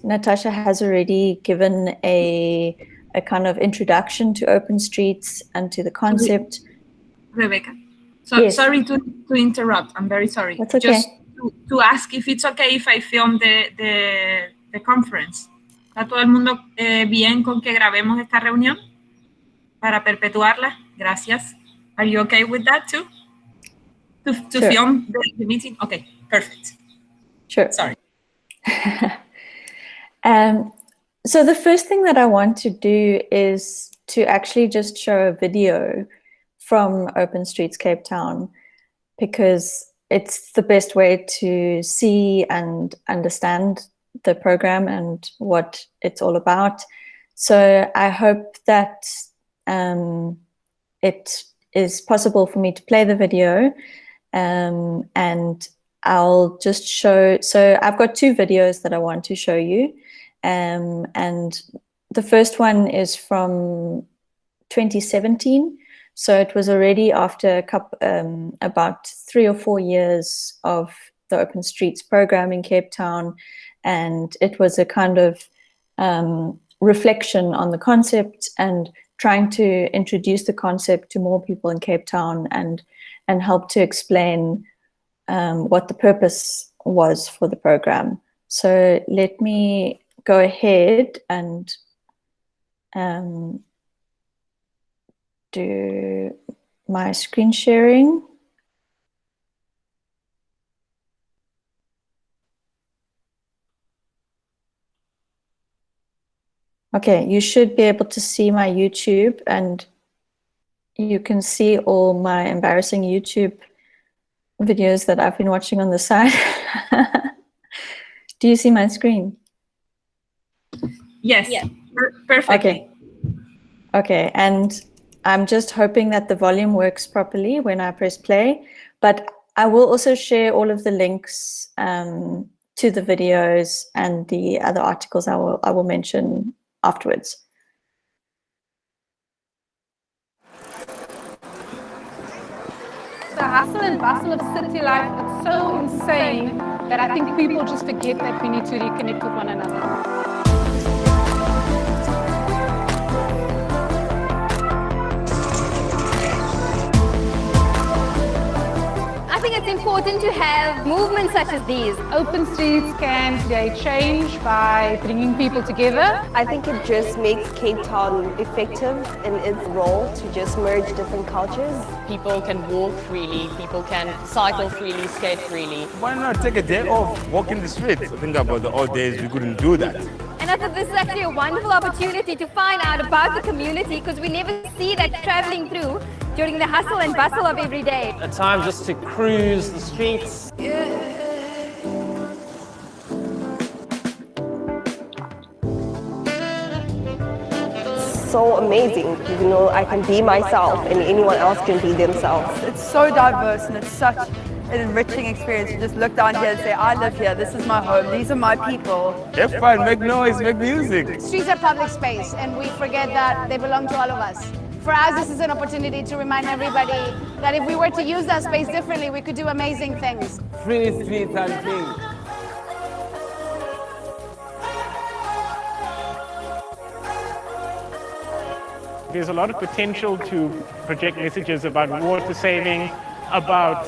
Natasha has already given a kind of introduction to open streets and to the concept. Rebecca, so yes. Sorry to interrupt. I'm very sorry. That's okay. Just to ask if it's okay if I film the conference. ¿Está todo el mundo bien con que grabemos esta reunión para perpetuarla? Gracias. Are you okay with that too? To sure. film the meeting? Okay, perfect. Sure. Sorry. So the first thing that I want to do is to actually just show a video from Open Streets Cape Town, because it's the best way to see and understand the program and what it's all about. So I hope that it is possible for me to play the video, and I'll just show. So I've got two videos that I want to show you, and the first one is from 2017. So it was already after about 3 or 4 years of the Open Streets program in Cape Town, and it was a kind of reflection on the concept and trying to introduce the concept to more people in Cape Town and help to explain what the purpose was for the program. So let me go ahead and do my screen sharing. Okay, you should be able to see my YouTube, and you can see all my embarrassing YouTube videos that I've been watching on the side. Do you see my screen? Yes, yeah. Perfectly. Okay, and I'm just hoping that the volume works properly when I press play, but I will also share all of the links to the videos and the other articles I will mention afterwards. The hustle and bustle of city life, it's so insane that I think people just forget that we need to reconnect with one another. I think it's important to have movements such as these. Open streets can create change by bringing people together. I think it just makes Cape Town effective in its role to just merge different cultures. People can walk freely, people can cycle freely, skate freely. Why not take a day off, walk in the streets? Think about the old days we couldn't do that. And I thought this is actually a wonderful opportunity to find out about the community, because we never see that traveling through during the hustle and bustle of every day. A time just to cruise the streets. So amazing, you know, I can be myself and anyone else can be themselves. It's so diverse and it's such an enriching experience to just look down here and say, I live here, this is my home, these are my people. Have fun, make noise, make music. Streets are public space and we forget that they belong to all of us. For us, this is an opportunity to remind everybody that if we were to use that space differently, we could do amazing things. Free streets and things. There's a lot of potential to project messages about water saving, about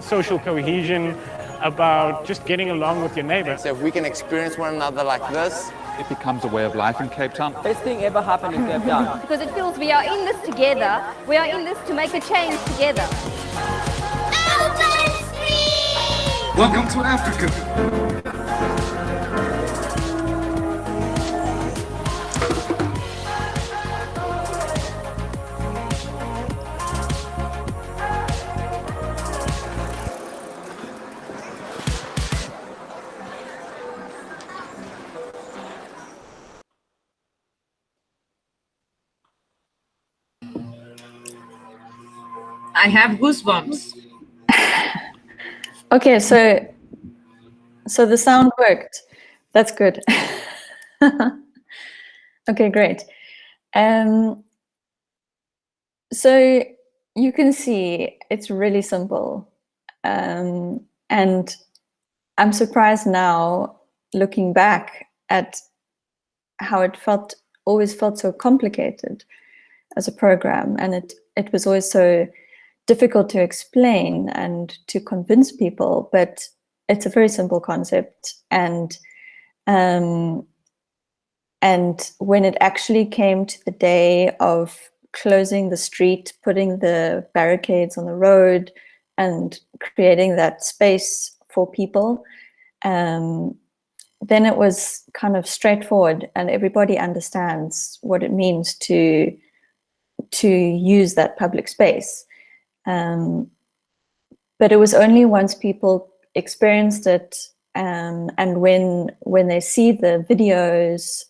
social cohesion, about just getting along with your neighbor. So if we can experience one another like this, it becomes a way of life in Cape Town. Best thing ever happened in Cape Town. Because it feels we are in this together, we are in this to make a change together. Welcome to Africa. I have goosebumps. Okay, so the sound worked. That's good. Okay, great. So you can see it's really simple, and I'm surprised now looking back at how it always felt so complicated as a program, and it was always so difficult to explain and to convince people, but it's a very simple concept. And when it actually came to the day of closing the street, putting the barricades on the road and creating that space for people, then it was kind of straightforward, and everybody understands what it means to use that public space. But it was only once people experienced it, and when they see the videos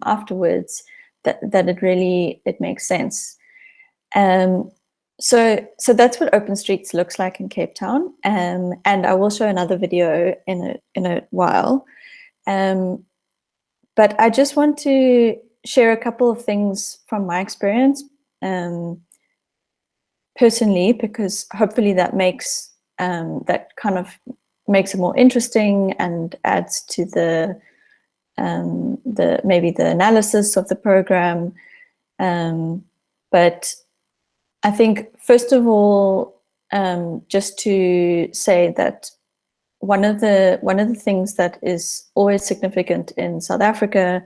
afterwards, that it makes sense. So that's what Open Streets looks like in Cape Town, and I will show another video in a while. But I just want to share a couple of things from my experience personally, because hopefully that makes that kind of makes it more interesting and adds to the maybe the analysis of the program. But I think first of all, just to say that one of the things that is always significant in South Africa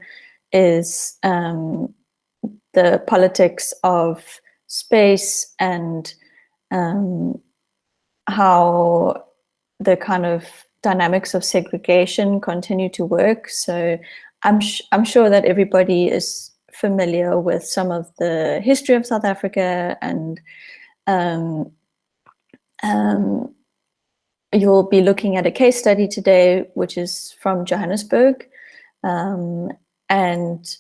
is the politics of space and how the kind of dynamics of segregation continue to work. So I'm sure that everybody is familiar with some of the history of South Africa, and you'll be looking at a case study today, which is from Johannesburg. And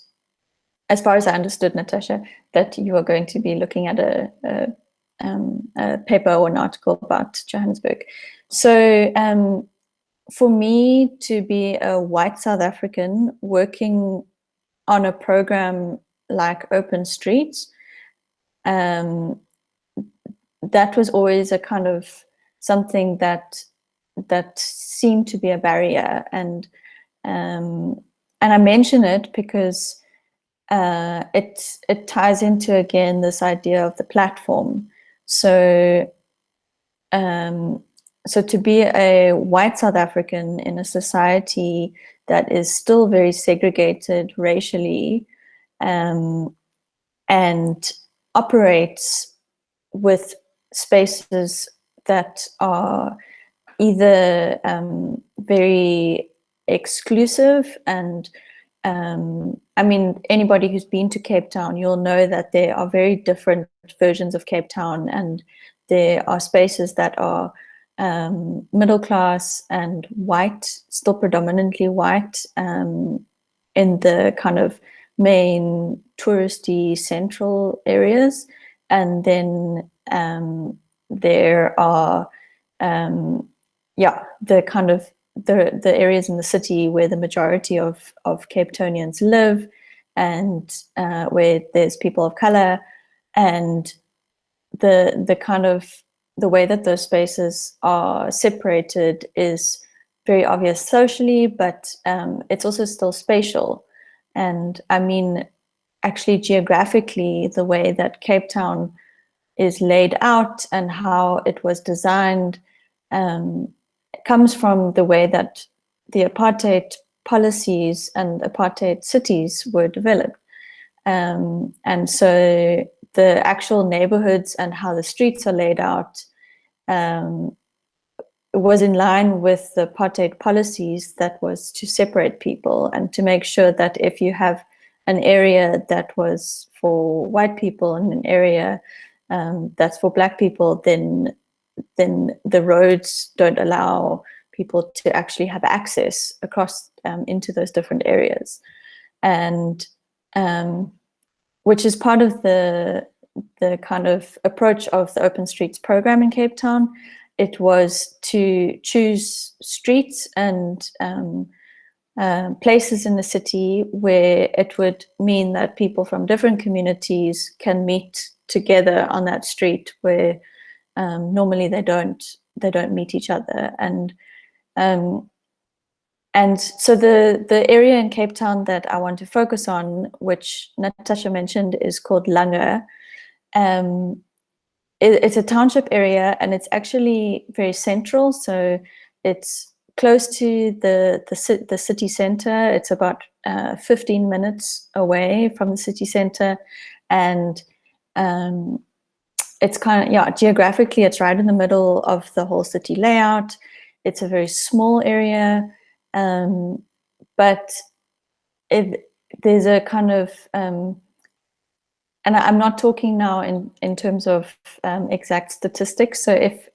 as far as I understood, Natasha, that you are going to be looking at a paper or an article about Johannesburg. So for me to be a white South African working on a program like Open Streets, that was always a kind of something that seemed to be a barrier. And I mention it because it ties into, again, this idea of the platform. So to be a white South African in a society that is still very segregated racially, and operates with spaces that are either very exclusive, and I mean, anybody who's been to Cape Town, you'll know that there are very different versions of Cape Town, and there are spaces that are middle class and white, still predominantly white, in the kind of main touristy central areas. And then there are the kind of the areas in the city where the majority of Cape Townians live, and where there's people of color, and the kind of the way that those spaces are separated is very obvious socially, but it's also still spatial. And I mean, actually geographically, the way that Cape Town is laid out and how it was designed comes from the way that the apartheid policies and apartheid cities were developed. And so the actual neighborhoods and how the streets are laid out was in line with the apartheid policies, that was to separate people and to make sure that if you have an area that was for white people and an area that's for black people, then the roads don't allow people to actually have access across into those different areas. And which is part of the kind of approach of the Open Streets program in Cape Town. It was to choose streets and places in the city where it would mean that people from different communities can meet together on that street, where normally they don't meet each other. And and so the area in Cape Town that I want to focus on, which Natasha mentioned, is called Lange. It's a township area, and it's actually very central. So it's close to the city center. It's about 15 minutes away from the city center, and it's kind of, geographically, it's right in the middle of the whole city layout. It's a very small area, but there's a kind of, and I'm not talking now in terms of exact statistics. So if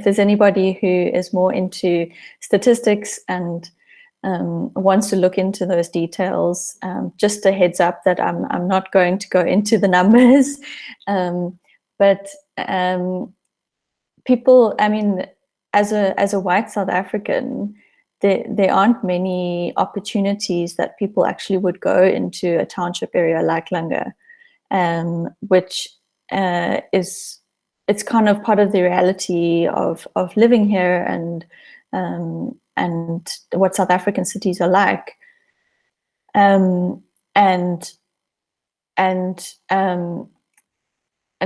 there's anybody who is more into statistics and wants to look into those details, just a heads up that I'm not going to go into the numbers. But people, I mean, as a white South African, there aren't many opportunities that people actually would go into a township area like Lange, which it's kind of part of the reality of living here and what South African cities are like. And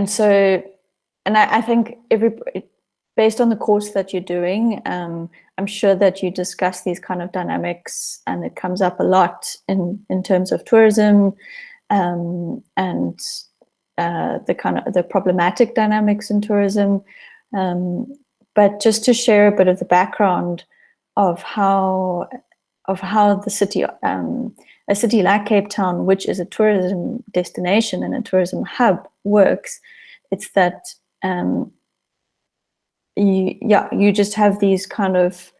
so, and I think based on the course that you're doing, I'm sure that you discuss these kind of dynamics, and it comes up a lot in terms of tourism, and the problematic dynamics in tourism. But just to share a bit of the background of how the city, a city like Cape Town, which is a tourism destination and a tourism hub, works, it's that you just have these kind of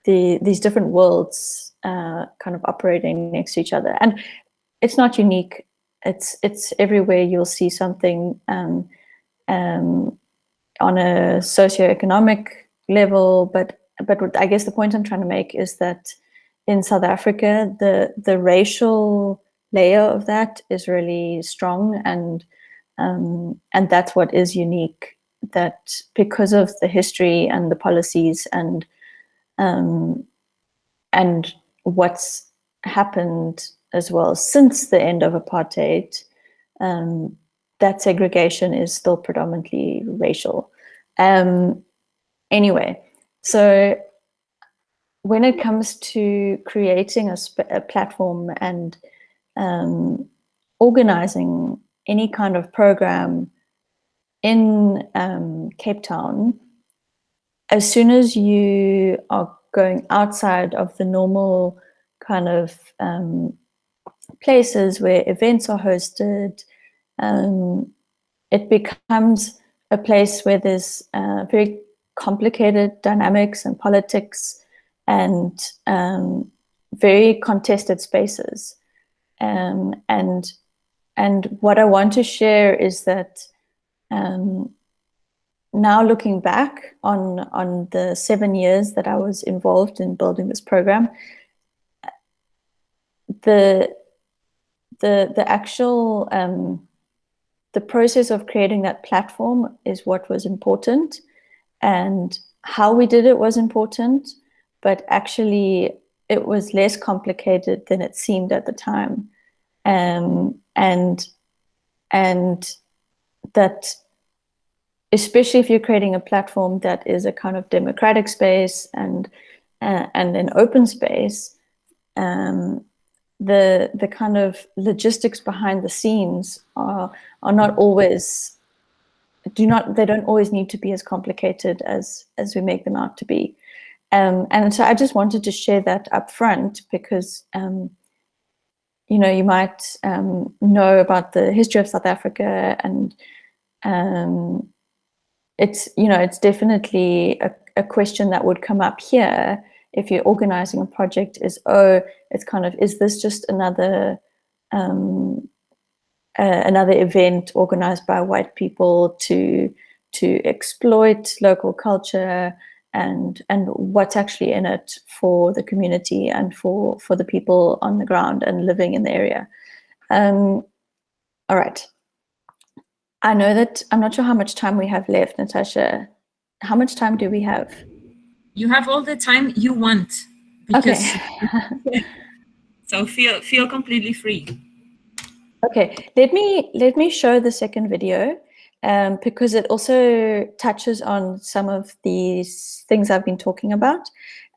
these different worlds kind of operating next to each other, and it's not unique. It's everywhere. You'll see something on a socioeconomic level, but I guess the point I'm trying to make is that in South Africa, the racial layer of that is really strong, and that's what is unique. That because of the history and the policies and what's happened as well since the end of apartheid, that segregation is still predominantly racial. Anyway, so when it comes to creating a platform and organizing any kind of program in Cape Town, as soon as you are going outside of the normal kind of places where events are hosted, it becomes a place where there's very complicated dynamics and politics and very contested spaces. And what I want to share is that now looking back on the 7 years that I was involved in building this program, the actual the process of creating that platform is what was important, and how we did it was important, but actually it was less complicated than it seemed at the time, and that especially if you're creating a platform that is a kind of democratic space and an open space, the kind of logistics behind the scenes are not always, they don't always need to be as complicated as we make them out to be. And so I just wanted to share that up front because you know, you might know about the history of South Africa, and it's, you know, it's definitely a question that would come up here if you're organizing a project, is, oh, it's kind of, is this just another another event organized by white people to exploit local culture, and what's actually in it for the community and for the people on the ground and living in the area. All right. I know that, I'm not sure how much time we have left, Natasha. How much time do we have? You have all the time you want. because Okay. so feel completely free. Okay, let me show the second video because it also touches on some of these things I've been talking about.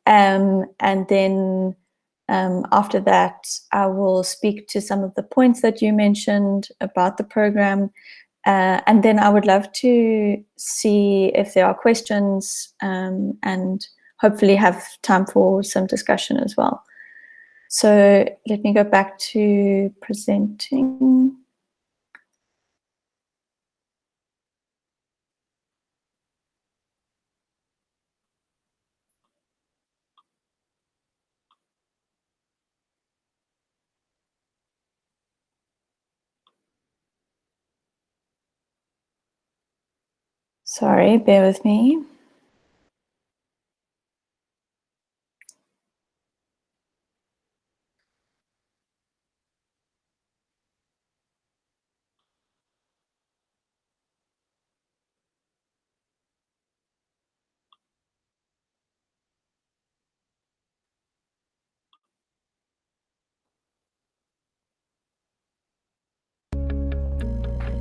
And then after that, I will speak to some of the points that you mentioned about the program. And then I would love to see if there are questions and hopefully have time for some discussion as well. So let me go back to presenting. Sorry, bear with me.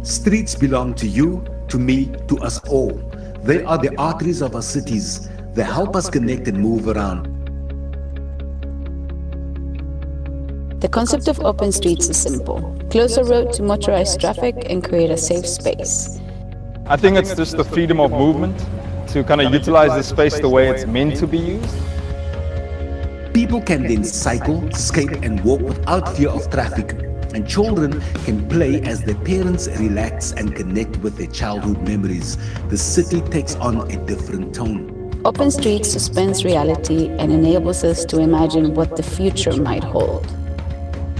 Streets belong to you, to me, to us all. They are the arteries of our cities. They help us connect and move around. The concept of open streets is simple. Close a road to motorized traffic and create a safe space. I think it's just the freedom of movement to kind of utilize the space the way it's meant to be used. People can then cycle, skate and walk without fear of traffic. And children can play as their parents relax and connect with their childhood memories. The city takes on a different tone. Open streets suspends reality and enables us to imagine what the future might hold.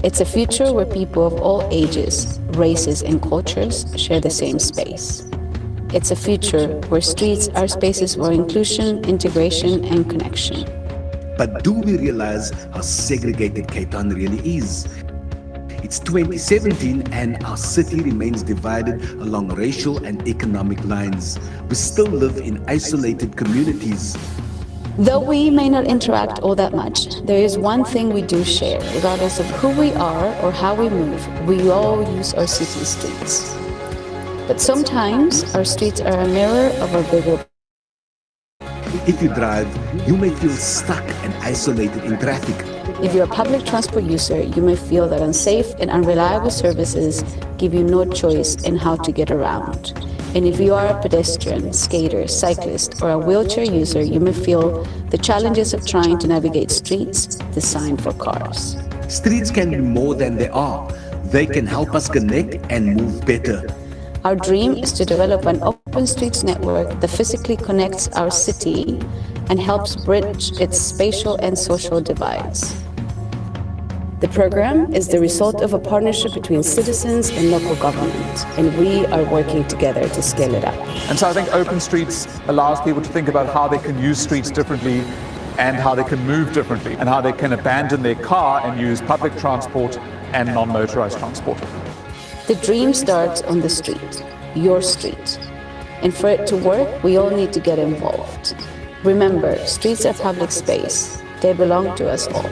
It's a future where people of all ages, races and cultures share the same space. It's a future where streets are spaces for inclusion, integration and connection. But do we realize how segregated Cape Town really is? It's 2017 and our city remains divided along racial and economic lines. We still live in isolated communities. Though we may not interact all that much, there is one thing we do share. Regardless of who we are or how we move, we all use our city streets. But sometimes our streets are a mirror of our bigger. If you drive, you may feel stuck and isolated in traffic. If you're a public transport user, you may feel that unsafe and unreliable services give you no choice in how to get around. And if you are a pedestrian, skater, cyclist, or a wheelchair user, you may feel the challenges of trying to navigate streets designed for cars. Streets can be more than they are. They can help us connect and move better. Our dream is to develop an open streets network that physically connects our city and helps bridge its spatial and social divides. The program is the result of a partnership between citizens and local government, and we are working together to scale it up. And so I think open streets allows people to think about how they can use streets differently and how they can move differently and how they can abandon their car and use public transport and non-motorized transport. The dream starts on the street, your street. And for it to work, we all need to get involved. Remember, streets are public space. They belong to us all.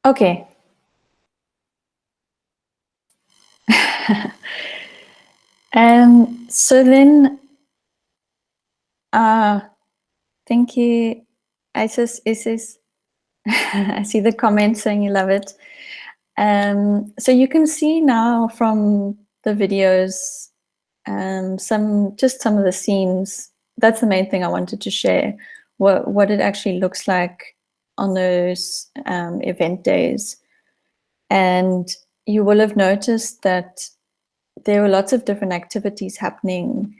Okay. So then, thank you, Isis. I see the comments saying you love it. So you can see now from the videos, some of the scenes. That's the main thing I wanted to share, what it actually looks like on those event days. And you will have noticed that there were lots of different activities happening,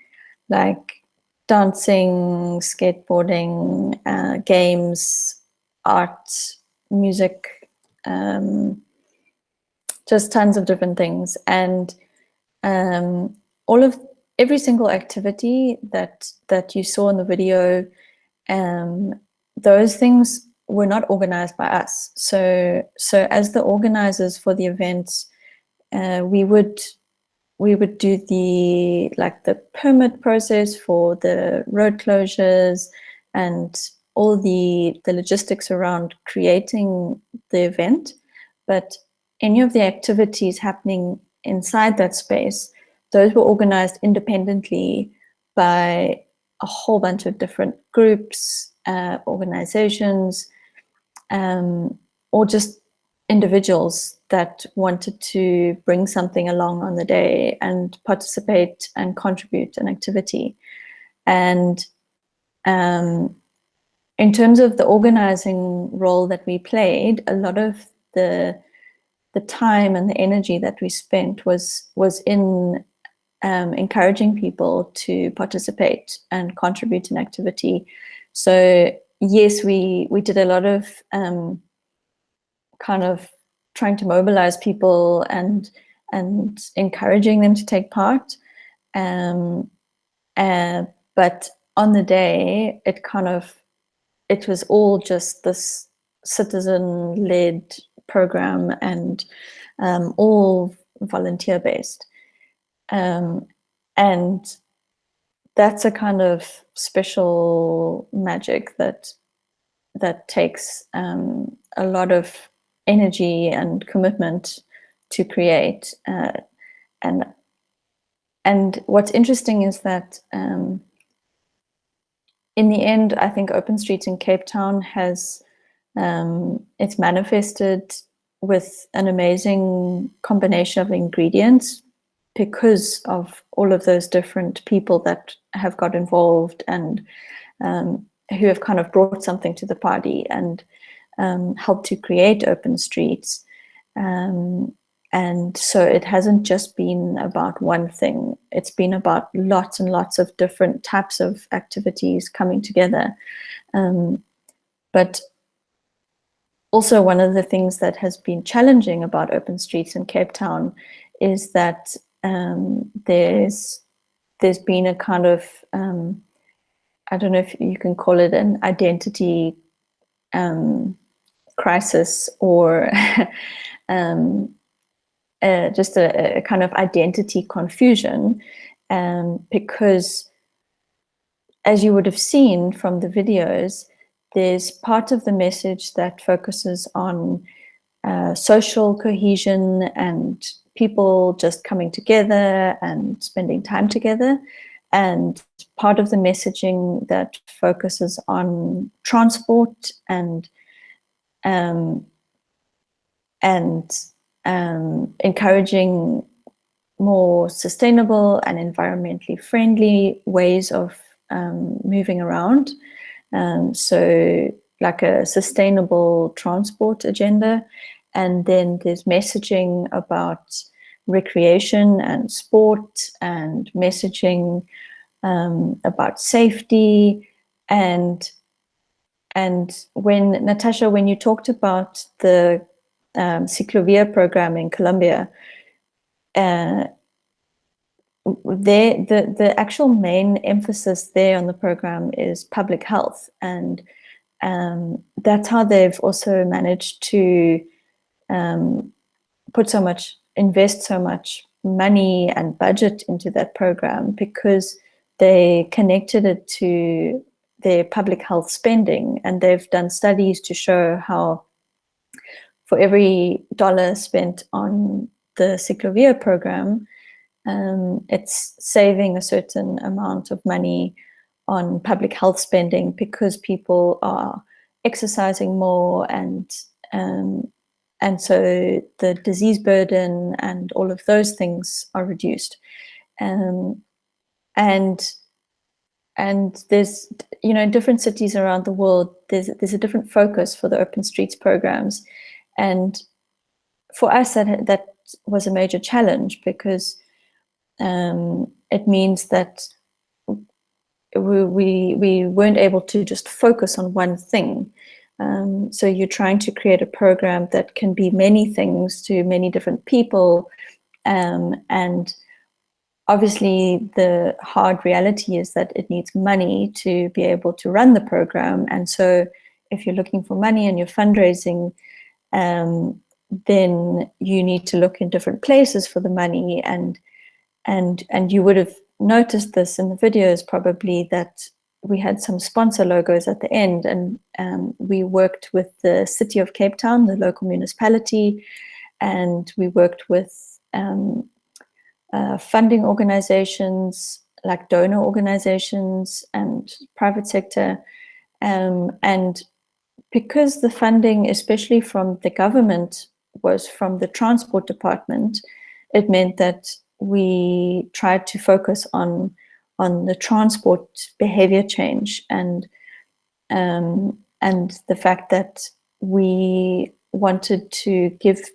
like dancing, skateboarding, games, art, music, just tons of different things. And every single activity that you saw in the video, those things were not organized by us. So as the organizers for the events, we would do the permit process for the road closures and all the logistics around creating the event. But any of the activities happening inside that space, those were organized independently by a whole bunch of different groups, organizations, or just individuals that wanted to bring something along on the day and participate and contribute an activity. And in terms of the organizing role that we played, a lot of the time and the energy that we spent was in encouraging people to participate and contribute an activity. So yes, we did a lot of kind of trying to mobilize people and encouraging them to take part. But on the day, it was all just this citizen-led program and all volunteer-based. And that's a kind of special magic that takes a lot of energy and commitment to create. And what's interesting is that in the end, I think Open Streets in Cape Town has it's manifested with an amazing combination of ingredients because of all of those different people that have got involved and who have kind of brought something to the party and helped to create Open Streets. And so it hasn't just been about one thing. It's been about lots and lots of different types of activities coming together. But also one of the things that has been challenging about Open Streets in Cape Town is that there's been a kind of, I don't know if you can call it an identity crisis or just a kind of identity confusion, because as you would have seen from the videos, there's part of the message that focuses on social cohesion and people just coming together and spending time together, and part of the messaging that focuses on transport and encouraging more sustainable and environmentally friendly ways of moving around. So like a sustainable transport agenda. And then there's messaging about recreation and sport and messaging about safety. And when Natasha, when you talked about the Ciclovia program in Colombia, the actual main emphasis there on the program is public health, and that's how they've also managed to invest so much money and budget into that program, because they connected it to their public health spending, and they've done studies to show how for every dollar spent on the Ciclovia program, it's saving a certain amount of money on public health spending, because people are exercising more, and so the disease burden and all of those things are reduced. And there's, in different cities around the world, there's a different focus for the Open Streets programs. And for us, that was a major challenge, because it means that we weren't able to just focus on one thing. So you're trying to create a program that can be many things to many different people. And obviously the hard reality is that it needs money to be able to run the program. And so if you're looking for money and you're fundraising, then you need to look in different places for the money. And you would have noticed this in the videos probably, that we had some sponsor logos at the end, and we worked with the City of Cape Town, the local municipality, and we worked with funding organizations like donor organizations and private sector. And because the funding, especially from the government, was from the transport department, it meant that we tried to focus on the transport behavior change, and the fact that we wanted to give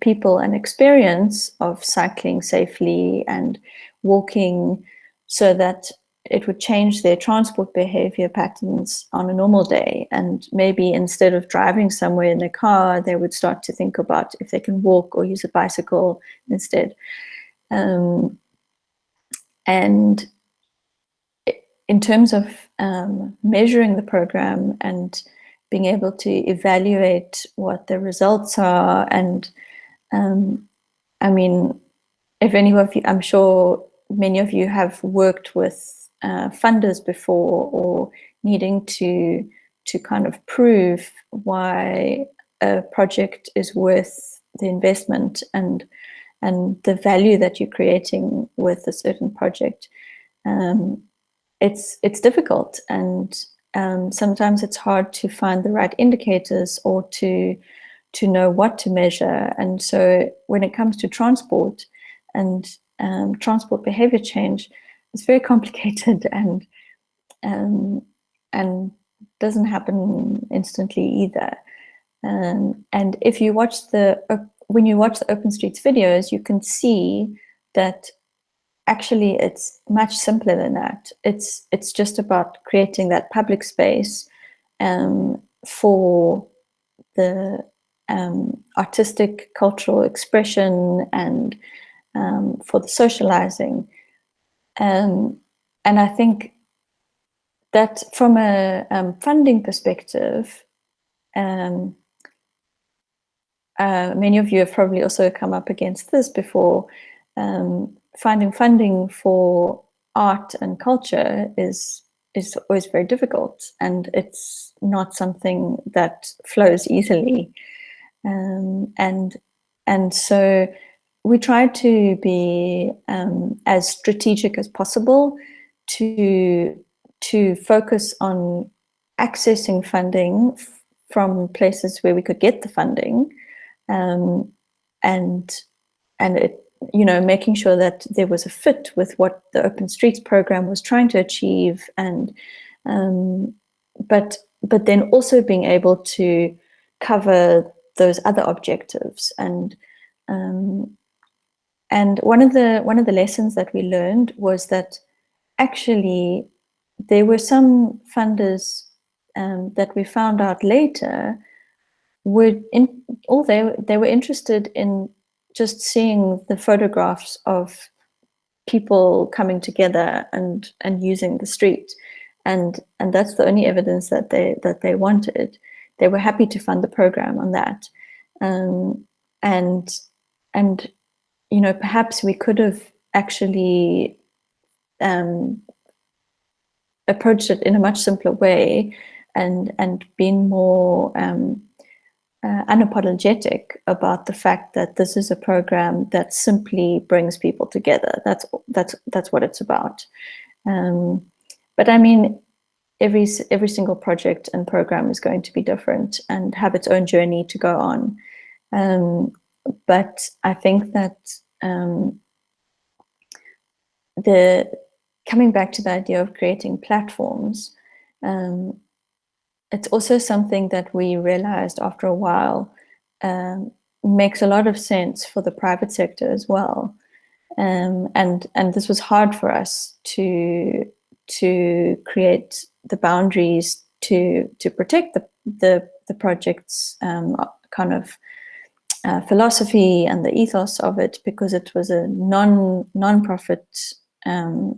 people an experience of cycling safely and walking, so that it would change their transport behavior patterns on a normal day. And maybe instead of driving somewhere in their car, they would start to think about if they can walk or use a bicycle instead. And in terms of measuring the program and being able to evaluate what the results are, and I mean, if any of you, I'm sure many of you have worked with funders before, or needing to kind of prove why a project is worth the investment and the value that you're creating with a certain project. It's difficult, and sometimes it's hard to find the right indicators or to know what to measure. And so when it comes to transport and transport behavior change, it's very complicated and doesn't happen instantly either. And if you watch when you watch the Open Streets videos, you can see that actually it's much simpler than that. It's just about creating that public space for the artistic cultural expression and for the socializing. And I think that from a funding perspective, many of you have probably also come up against this before. Finding funding for art and culture is always very difficult, and it's not something that flows easily. And so we try to be as strategic as possible to focus on accessing funding from places where we could get the funding, and it, you know, making sure that there was a fit with what the Open Streets program was trying to achieve, and but then also being able to cover those other objectives. And one of the lessons that we learned was that actually there were some funders that we found out later they were interested in just seeing the photographs of people coming together and using the street, and that's the only evidence that they wanted. They were happy to fund the program on that, and you know, perhaps we could have actually approached it in a much simpler way and been more unapologetic about the fact that this is a program that simply brings people together. That's what it's about. But I mean, every single project and program is going to be different and have its own journey to go on. But I think that coming back to the idea of creating platforms, it's also something that we realized after a while makes a lot of sense for the private sector as well. And this was hard for us to create the boundaries to protect the project's kind of philosophy and the ethos of it, because it was a non-profit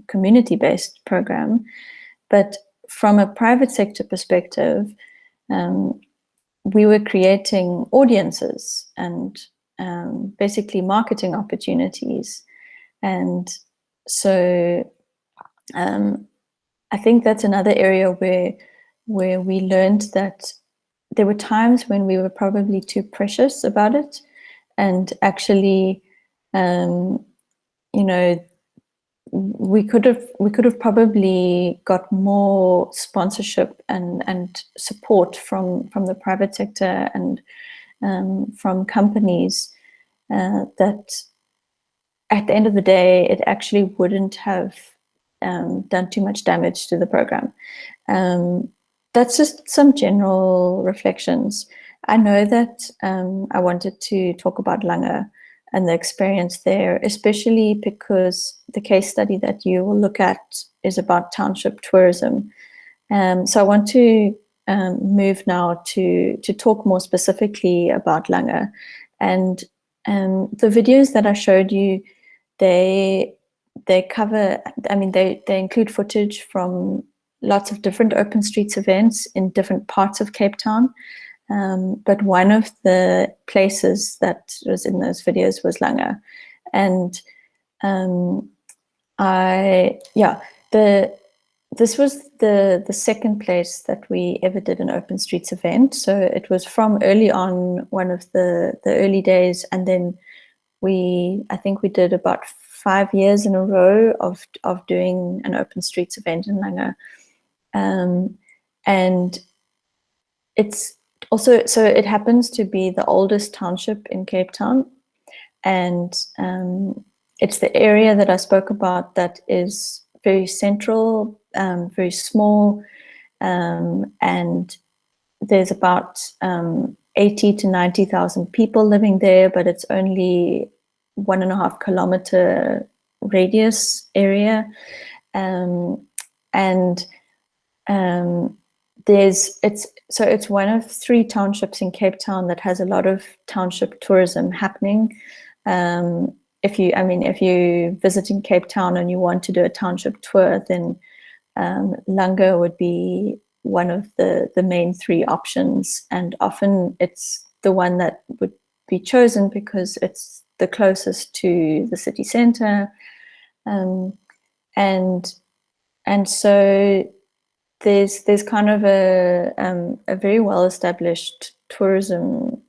community-based program. But from a private sector perspective, we were creating audiences and basically marketing opportunities. And so I think that's another area where we learned that there were times when we were probably too precious about it, and actually, you know, we could have probably got more sponsorship and support from the private sector and from companies, that at the end of the day, it actually wouldn't have done too much damage to the program. That's just some general reflections. I know that I wanted to talk about Lange and the experience there, especially because the case study that you will look at is about township tourism. So I want to move now to talk more specifically about Lange. And the videos that I showed you, they cover, I mean, they include footage from lots of different open streets events in different parts of Cape Town. But one of the places that was in those videos was Lange. And this was the second place that we ever did an open streets event. So it was from early on, one of the early days, and then I think we did about 5 years in a row of doing an open streets event in Lange. And it's also, so it happens to be the oldest township in Cape Town, and it's the area that I spoke about that is very central, very small, and there's about 80 to 90,000 people living there, but it's only 1.5 kilometer radius area, it's one of 3 townships in Cape Town that has a lot of township tourism happening. If you're visiting Cape Town and you want to do a township tour, then Lange would be one of the main 3 options, and often it's the one that would be chosen because it's the closest to the city center, and so there's kind of a very well-established tourism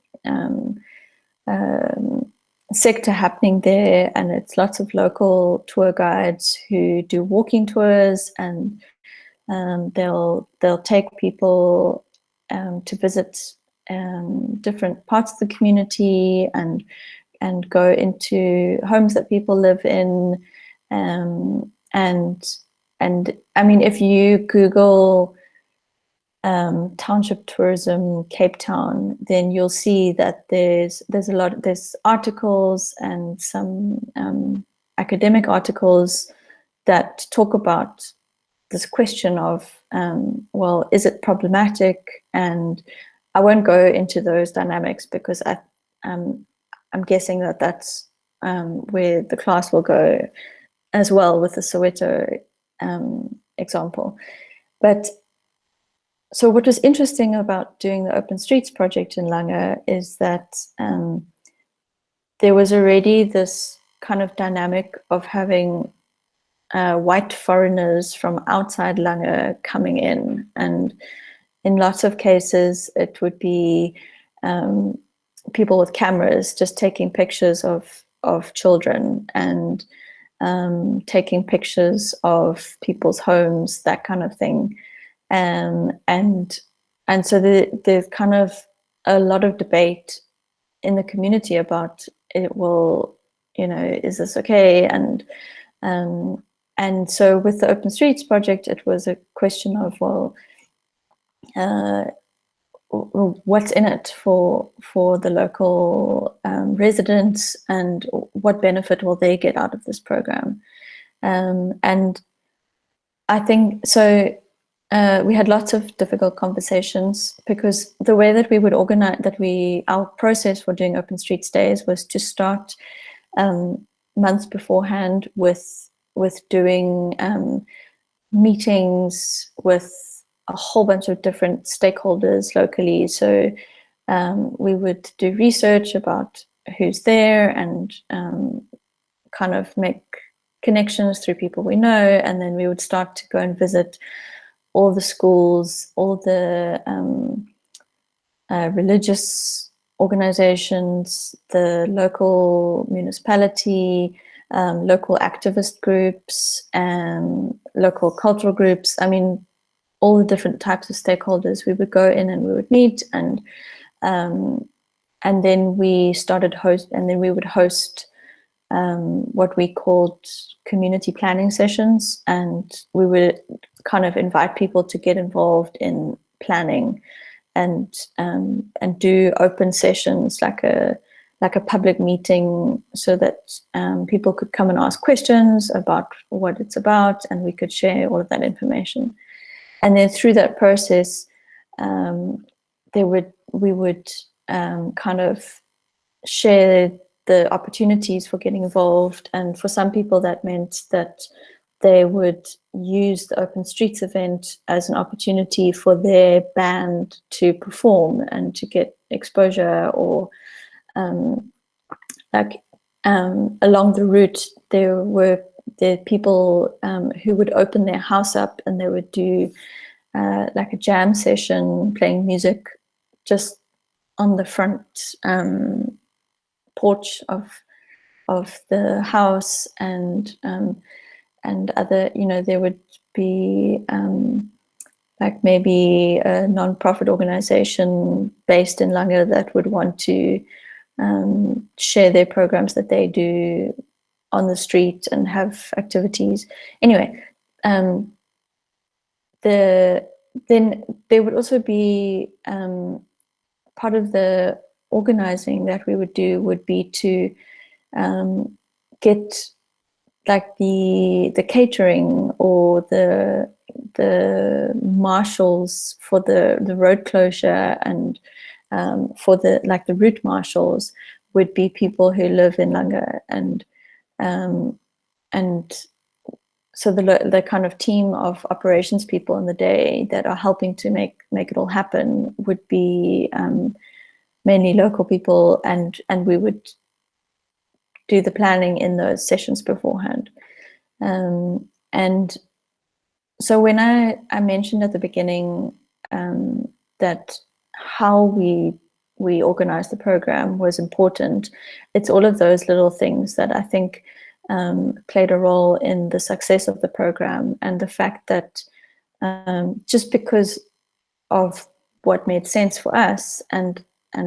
sector happening there, and it's lots of local tour guides who do walking tours, and they'll take people to visit different parts of the community and go into homes that people live in, and I mean, if you Google township tourism Cape Town, then you'll see that there's articles and some academic articles that talk about this question of, well, is it problematic? And I won't go into those dynamics because I'm guessing that that's where the class will go as well with the Soweto example. But so what was interesting about doing the Open Streets project in Lange is that there was already this kind of dynamic of having white foreigners from outside Lange coming in, and in lots of cases it would be people with cameras just taking pictures of children and taking pictures of people's homes, that kind of thing. And so there's kind of a lot of debate in the community about it. Well, you know, is this okay? And so with the Open Streets project, it was a question of, well, what's in it for the local residents, and what benefit will they get out of this program? And I think so. we had lots of difficult conversations, because the way that we would organize, our process for doing Open Streets Days was to start months beforehand with doing meetings with a whole bunch of different stakeholders locally. So we would do research about who's there and kind of make connections through people we know, and then we would start to go and visit all the schools, all the religious organizations, the local municipality, local activist groups, and local cultural groups. I mean, all the different types of stakeholders. We would go in and we would meet, and then we started we would host what we called community planning sessions, and we would kind of invite people to get involved in planning and do open sessions, like a public meeting, so that people could come and ask questions about what it's about, and we could share all of that information. And then through that process, we would kind of share the opportunities for getting involved. And for some people, that meant that they would use the Open Streets event as an opportunity for their band to perform and to get exposure, or along the route, there were people who would open their house up, and they would do like a jam session, playing music just on the front porch of the house, and other, there would be like maybe a non-profit organization based in Langa that would want to share their programs that they do on the street and have activities. Anyway, then there would also be part of the organizing that we would do would be to get like the catering or the marshals for the road closure, and for the route marshals would be people who live in Langa, and so the kind of team of operations people in the day that are helping to make it all happen would be mainly local people, and we would do the planning in those sessions beforehand. And so when I mentioned at the beginning that how we organized the program was important, it's all of those little things that I think played a role in the success of the program, and the fact that just because of what made sense for us and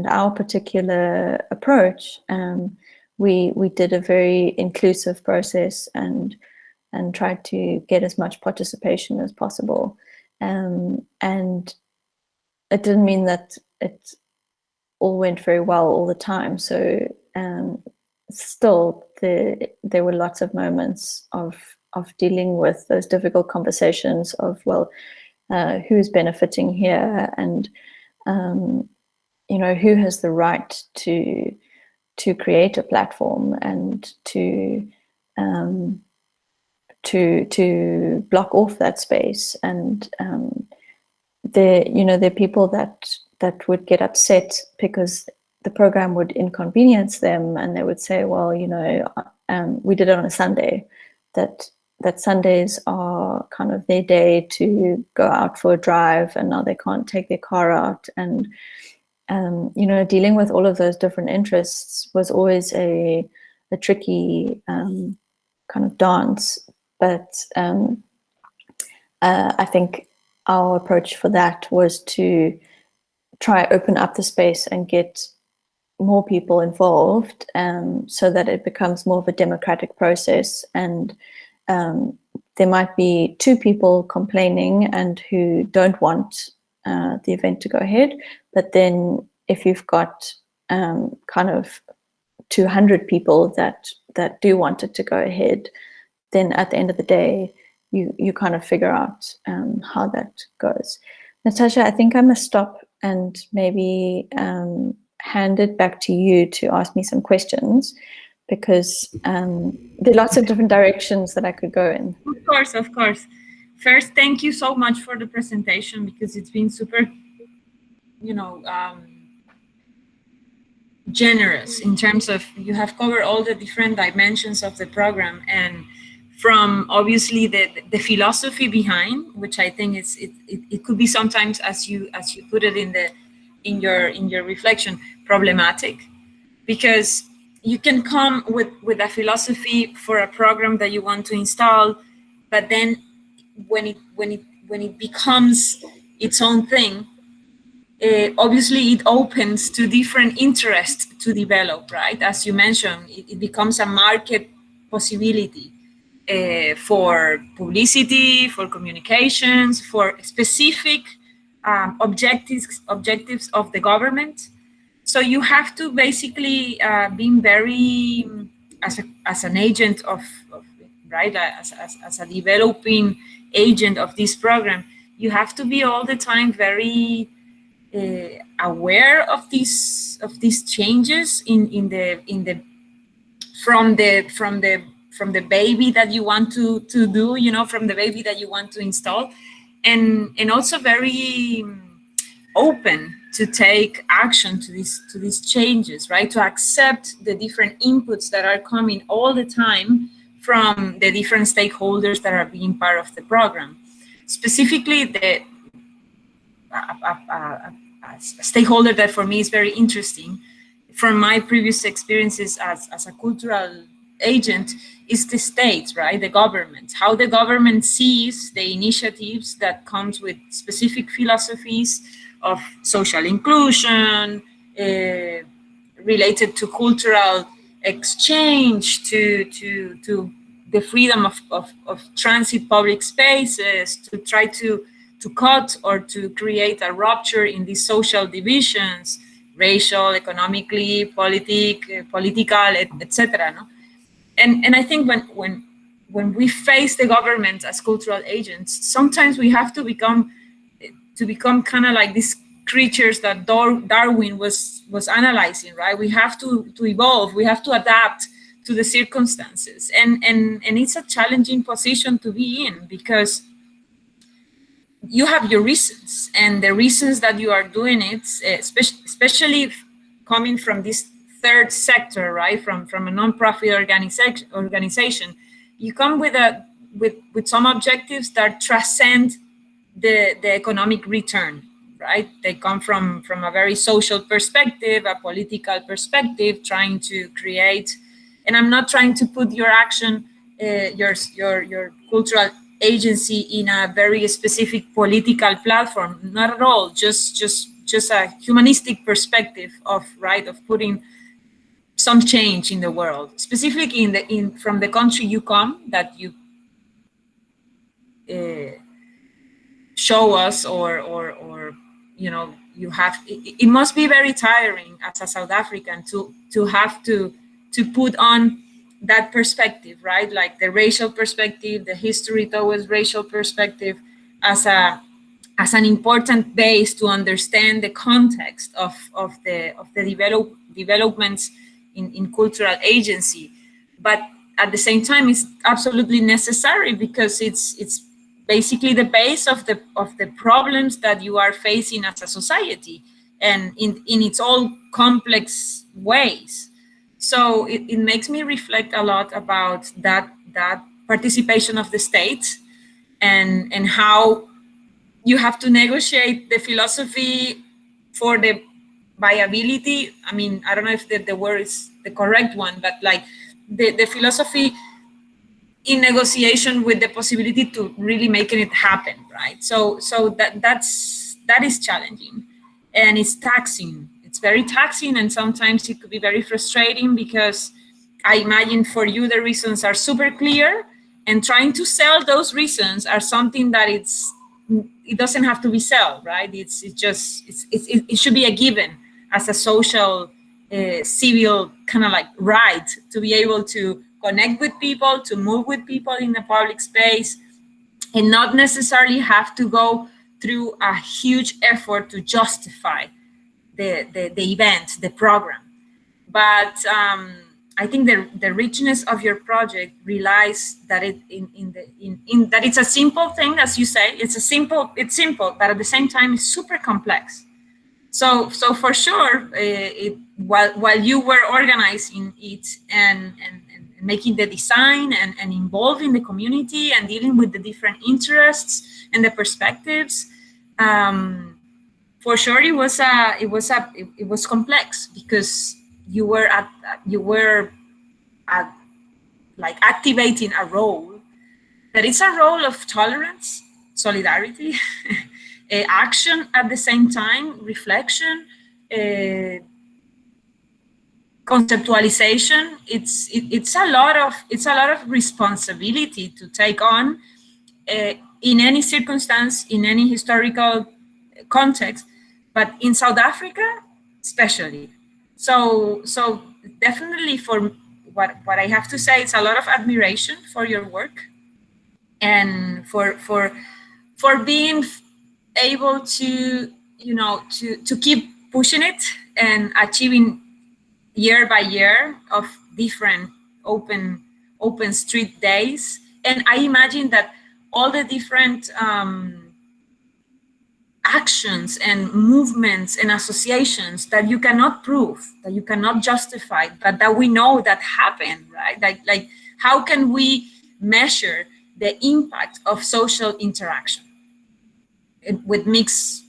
our particular approach, we did a very inclusive process and tried to get as much participation as possible. And it didn't mean that it all went very well all the time. So still, there were lots of moments of dealing with those difficult conversations of, well, who's benefiting here, and who has the right to create a platform and to block off that space. And there are people that would get upset because the program would inconvenience them, and they would say, well, we did it on a Sunday, that Sundays are kind of their day to go out for a drive, and now they can't take their car out. And dealing with all of those different interests was always a tricky kind of dance. But I think our approach for that was to try open up the space and get more people involved, so that it becomes more of a democratic process. And there might be two people complaining and who don't want the event to go ahead, but then if you've got kind of 200 people that do want it to go ahead, then at the end of the day, you kind of figure out how that goes. Natasha, I think I must stop and maybe hand it back to you to ask me some questions, because there are lots of different directions that I could go in. Of course, of course. First, thank you so much for the presentation, because it's been super, generous in terms of you have covered all the different dimensions of the program, and from obviously the philosophy behind, which I think it could be sometimes, as you put it in your reflection, problematic, because you can come with a philosophy for a program that you want to install, but then when it becomes its own thing, obviously it opens to different interests to develop, right? As you mentioned, it becomes a market possibility for publicity, for communications, for specific objectives of the government. So you have to basically being very, as an agent of right, as a developing agent of this program, you have to be all the time very aware of these changes from the baby that you want to do, from the baby that you want to install, and also very open to take action to these changes, right? To accept the different inputs that are coming all the time from the different stakeholders that are being part of the program. Specifically, a stakeholder that for me is very interesting from my previous experiences as a cultural agent is the state, right? The government, how the government sees the initiatives that comes with specific philosophies of social inclusion, related to cultural exchange, to the freedom of transit public spaces, to try to cut or to create a rupture in these social divisions, racial, economically, political, etc. No? And I think when we face the government as cultural agents, sometimes we have to become kind of like these creatures that Darwin was analyzing, right? We have to evolve, we have to adapt to the circumstances, and it's a challenging position to be in, because you have your reasons, and the reasons that you are doing it, especially coming from this third sector, right? From a non-profit organization, you come with some objectives that transcend the economic return, right? They come from a very social perspective, a political perspective, trying to create. And I'm not trying to put your action, your cultural agency in a very specific political platform, not at all. Just a humanistic perspective of putting some change in the world, specifically from the country you come, that you show us, or you have. It must be very tiring as a South African to have to put on that perspective, right? Like the racial perspective, the history towards racial perspective, as an important base to understand the context of the developments in cultural agency. But at the same time, it's absolutely necessary, because it's basically the base of the problems that you are facing as a society, and in its all complex ways. So it makes me reflect a lot about that participation of the state, and how you have to negotiate the philosophy for the viability. I mean, I don't know if the word is the correct one, but like the philosophy in negotiation with the possibility to really making it happen, right? So that is challenging, and it's taxing. It's very taxing, and sometimes it could be very frustrating, because I imagine for you the reasons are super clear, and trying to sell those reasons are something that it doesn't have to be sold, right? It should be a given as a social, civil kind of like right to be able to connect with people, to move with people in the public space, and not necessarily have to go through a huge effort to justify the event, the program. But I think the richness of your project relies that that it's a simple thing, as you say. It's simple, but at the same time, it's super complex. So for sure, while you were organizing it and making the design and involving the community and dealing with the different interests and the perspectives, for sure it was complex, because you were like activating a role that is a role of tolerance, solidarity, action at the same time, reflection, conceptualization. It's a lot of responsibility to take on in any circumstance, in any historical context, but in South Africa especially. So definitely, for what I have to say, it's a lot of admiration for your work, and for being able to to keep pushing it and achieving year by year of different open street days. And I imagine that all the different actions and movements and associations that you cannot prove, that you cannot justify, but that we know that happen, right? Like how can we measure the impact of social interaction with mixed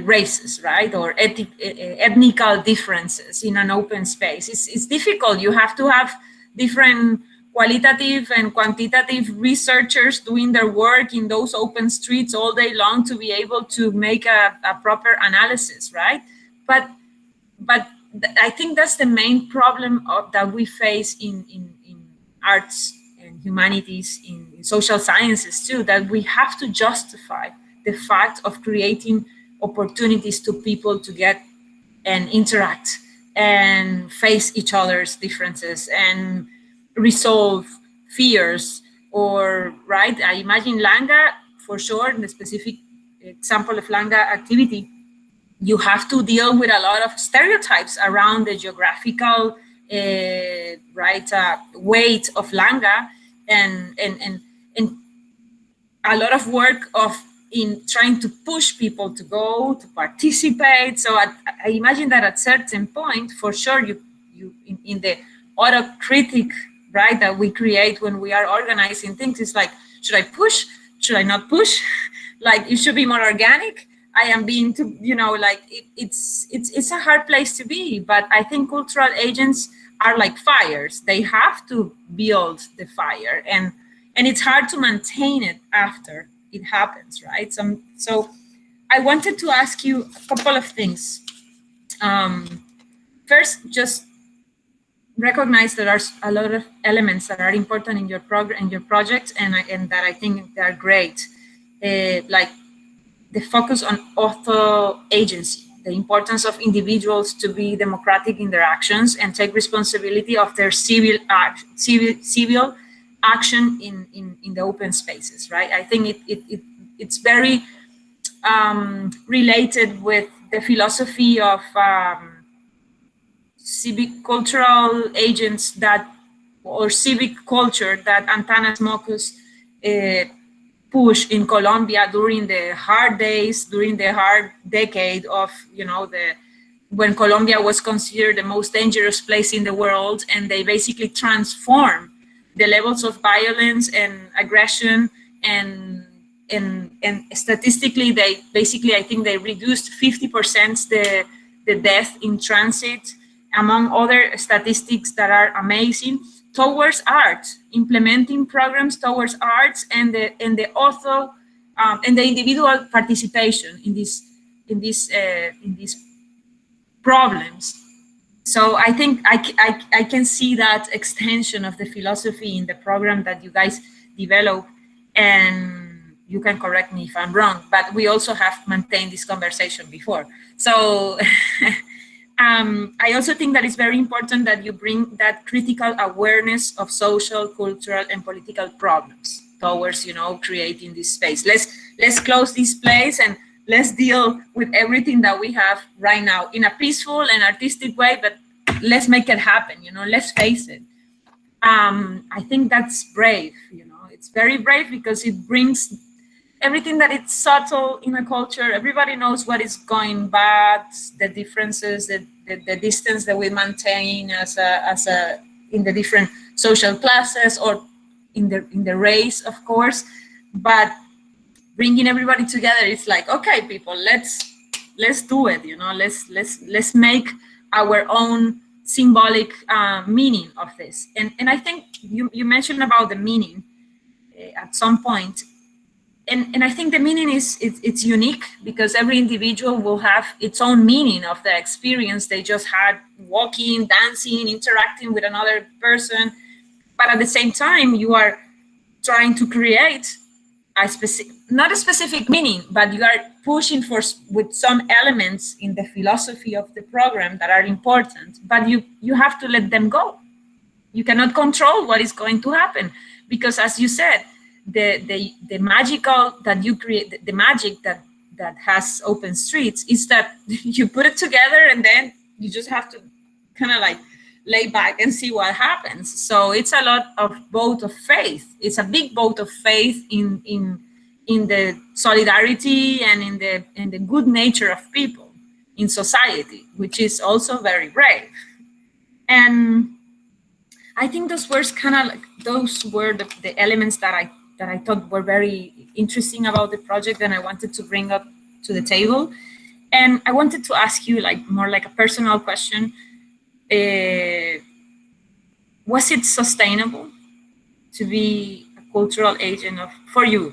races, right? Or ethnical differences in an open space? It's difficult. You have to have different qualitative and quantitative researchers doing their work in those open streets all day long to be able to make a proper analysis, right? But I think that's the main problem that we face in arts and humanities, in social sciences too, that we have to justify the fact of creating opportunities to people to get and interact and face each other's differences and resolve fears, or, right? I imagine Langa, for sure, in the specific example of Langa activity, you have to deal with a lot of stereotypes around the geographical weight of Langa, and a lot of work in trying to push people to go, to participate. So I imagine that at certain point, for sure, you in the autocritic, right, that we create when we are organizing things, it's like, should I push? Should I not push? Like, it should be more organic. I am being too, like, it's a hard place to be. But I think cultural agents are like fires. They have to build the fire, and it's hard to maintain it after it happens, right? So I wanted to ask you a couple of things. First, just recognize there are a lot of elements that are important in your program, in your project, and that I think they are great. Like the focus on author agency, the importance of individuals to be democratic in their actions and take responsibility of their civil action in the open spaces, right? I think it's very related with the philosophy of civic cultural agents or civic culture that Antanas Mockus pushed in Colombia during the hard days, during the hard decade of, when Colombia was considered the most dangerous place in the world, and they basically transformed the levels of violence and aggression, and statistically, they basically, I think they reduced 50% the death in transit, among other statistics that are amazing, towards art, implementing programs towards arts and the author and the individual participation in these problems. So I think I can see that extension of the philosophy in the program that you guys develop, and you can correct me if I'm wrong, but we also have maintained this conversation before. So I also think that it's very important that you bring that critical awareness of social, cultural, and political problems towards, you know, creating this space. Let's close this place and let's deal with everything that we have right now in a peaceful and artistic way, but let's make it happen, you know, let's face it. I think that's brave, you know, it's very brave because it brings everything that it's subtle in a culture. Everybody knows what is going bad, the differences, the distance that we maintain as a in the different social classes or in the race, of course. But bringing everybody together, it's like, okay, people, let's do it. You know, let's make our own symbolic meaning of this. And I think you mentioned about the meaning at some point. And I think the meaning it's unique because every individual will have its own meaning of the experience they just had walking, dancing, interacting with another person. But at the same time, you are trying to create a specific, not a specific meaning, but you are pushing for with some elements in the philosophy of the program that are important, but you have to let them go. You cannot control what is going to happen because, as you said, the magical that you create, the magic that has open streets is that you put it together and then you just have to kind of like lay back and see what happens. So it's a lot of vote of faith. It's a big vote of faith in the solidarity and in the good nature of people in society, which is also very brave. And I think those words kind of like, those were the elements that I thought were very interesting about the project and I wanted to bring up to the table. And I wanted to ask you like more like a personal question. Was it sustainable to be a cultural agent for you?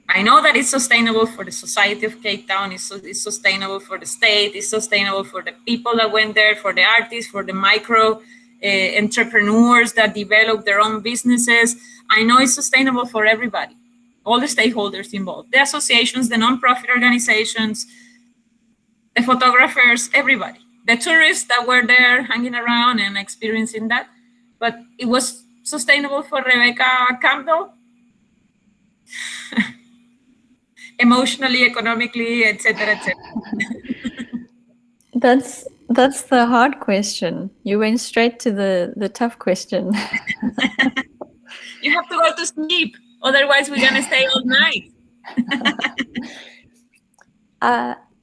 I know that it's sustainable for the society of Cape Town, it's sustainable for the state, it's sustainable for the people that went there, for the artists, for the micro entrepreneurs that develop their own businesses. I know it's sustainable for everybody, all the stakeholders involved, the associations, the nonprofit organizations, the photographers, everybody, the tourists that were there hanging around and experiencing that. But it was sustainable for Rebecca Campbell, emotionally, economically, etc., etc. That's the hard question. You went straight to the tough question. You have to go to sleep, otherwise we're gonna stay all night.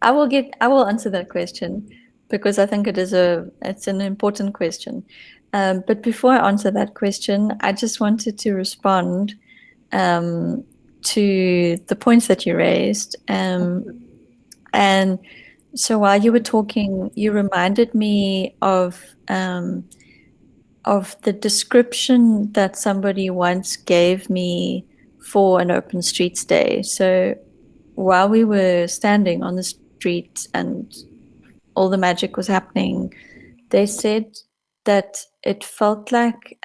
I will answer that question because I think it's an important question. But before I answer that question, I just wanted to respond to the points that you raised. And so while you were talking, you reminded me of the description that somebody once gave me for an Open Streets Day. So while we were standing on the street and all the magic was happening, they said that it felt like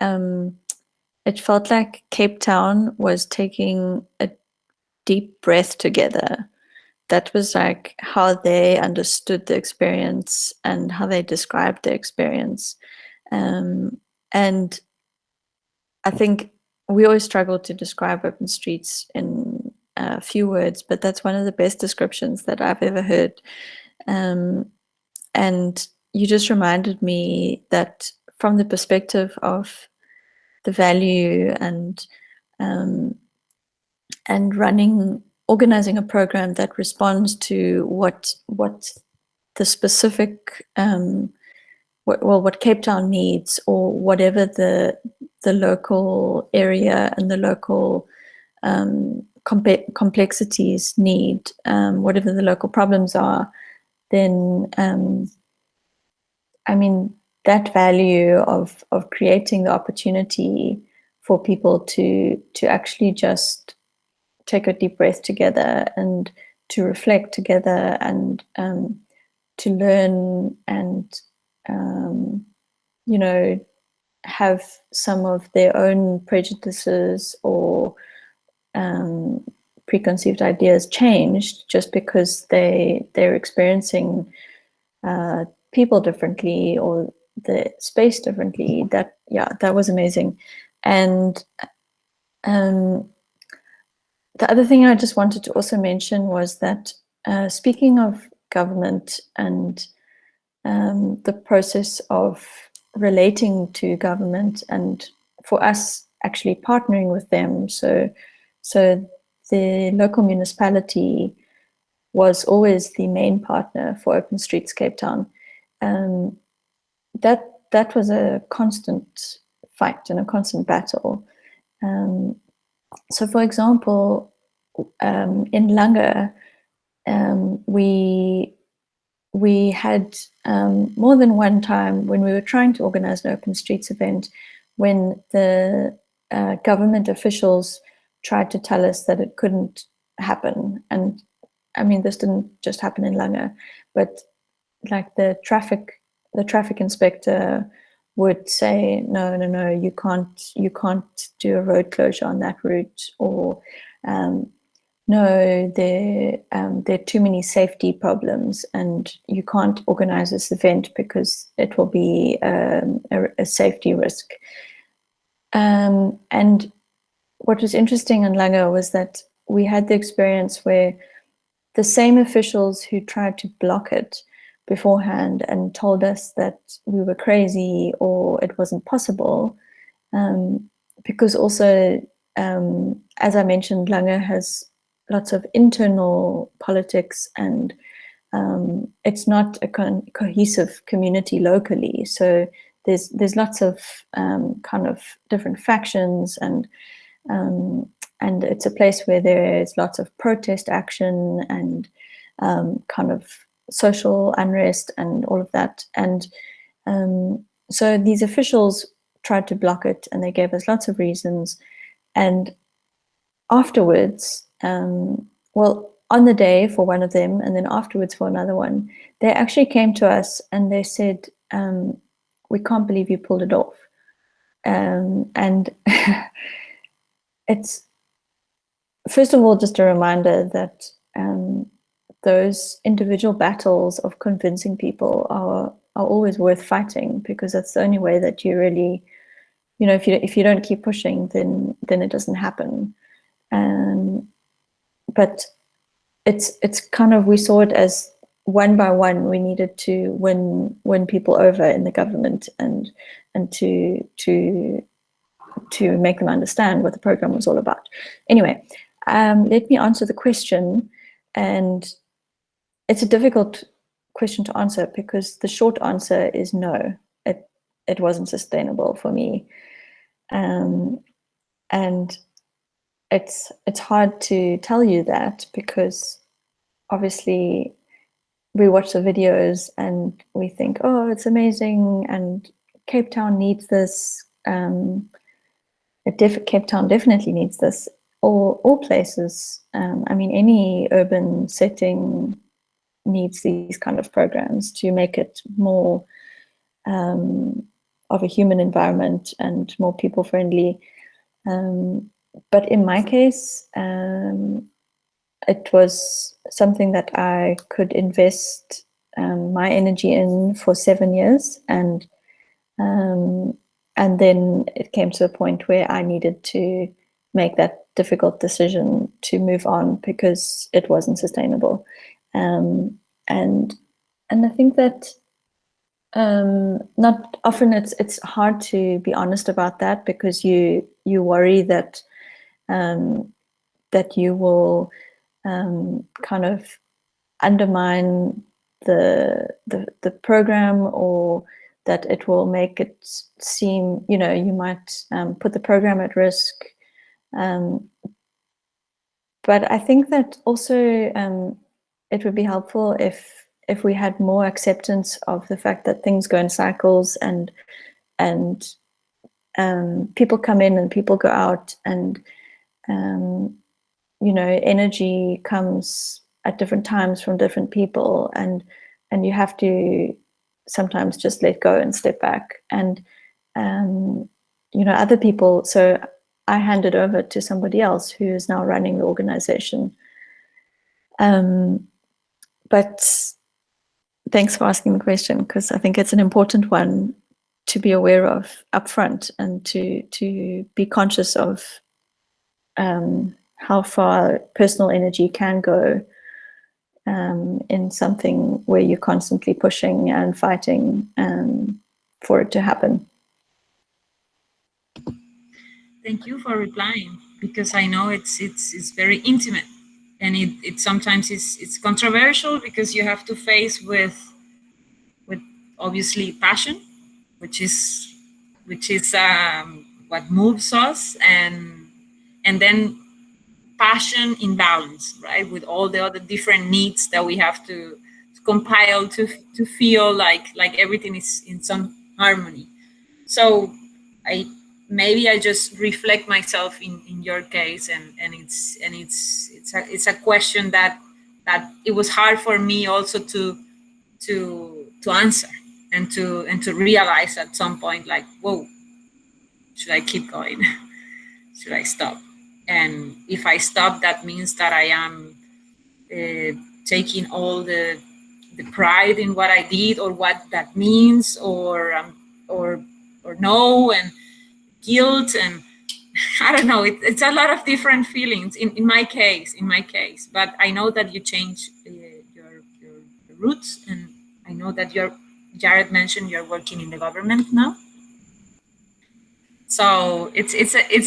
Cape Town was taking a deep breath together. That was like how they understood the experience and how they described the experience. And I think we always struggle to describe open streets in a few words, but that's one of the best descriptions that I've ever heard. And you just reminded me that from the perspective of the value and organizing a program that responds to what the specific what Cape Town needs, or whatever the local area and the local complexities need, whatever the local problems are, then I mean, that value of creating the opportunity for people to actually just take a deep breath together and to reflect together and to learn and have some of their own prejudices or preconceived ideas changed just because they're experiencing people differently or the space differently. That was amazing. And the other thing I just wanted to also mention was that speaking of government and the process of relating to government, and for us actually partnering with them, so the local municipality was always the main partner for Open Streets Cape Town. That was a constant fight and a constant battle. So for example, in Langa, we had more than one time when we were trying to organize an Open Streets event, when the government officials tried to tell us that it couldn't happen. And I mean, this didn't just happen in Langa, but like the traffic inspector would say, no, you can't do a road closure on that route, or no, there are too many safety problems and you can't organize this event because it will be a safety risk. And what was interesting in Langa was that we had the experience where the same officials who tried to block it beforehand and told us that we were crazy or it wasn't possible, because also, as I mentioned, Langa has lots of internal politics, and it's not a cohesive community locally. So there's lots of kind of different factions, and it's a place where there is lots of protest action and kind of social unrest and all of that. And so these officials tried to block it, and they gave us lots of reasons. And afterwards, well, on the day for one of them, and then afterwards for another one, they actually came to us and they said, we can't believe you pulled it off. And it's, first of all, just a reminder that those individual battles of convincing people are always worth fighting, because that's the only way that you really, you know, if you don't keep pushing, then it doesn't happen. But it's kind of, we saw it as one by one we needed to win people over in the government, and to make them understand what the program was all about. Anyway, let me answer the question. And it's a difficult question to answer, because the short answer is no, it wasn't sustainable for me. And it's hard to tell you that, because obviously we watch the videos and we think, oh, it's amazing, and Cape Town needs this. Cape Town definitely needs this. All places, I mean, any urban setting needs these kind of programs to make it more of a human environment and more people friendly. But in my case, it was something that I could invest my energy in for 7 years, and then it came to a point where I needed to make that difficult decision to move on, because it wasn't sustainable. And I think that not often it's hard to be honest about that, because you worry that that you will kind of undermine the program, or that it will make it seem, you know, you might put the program at risk. But I think that also it would be helpful if we had more acceptance of the fact that things go in cycles, and people come in and people go out, and you know, energy comes at different times from different people, and you have to sometimes just let go and step back. And you know, other people, so I handed over to somebody else who is now running the organization. But thanks for asking the question, because I think it's an important one to be aware of upfront, and to be conscious of how far personal energy can go in something where you're constantly pushing and fighting for it to happen. Thank you for replying, because I know it's very intimate, and it sometimes it's controversial because you have to face with obviously passion, which is what moves us, and then passion in balance, right, with all the other different needs that we have to compile to feel like everything is in some harmony. So maybe I just reflect myself in your case, and it's a question that it was hard for me also to answer, and to realize at some point, like, whoa, should I keep going? Should I stop? And if I stop, that means that I am taking all the pride in what I did, or what that means, or no, and guilt, and I don't know. It's a lot of different feelings in my case. But I know that you changed your roots, and I know that Jared mentioned you're working in the government now. So it's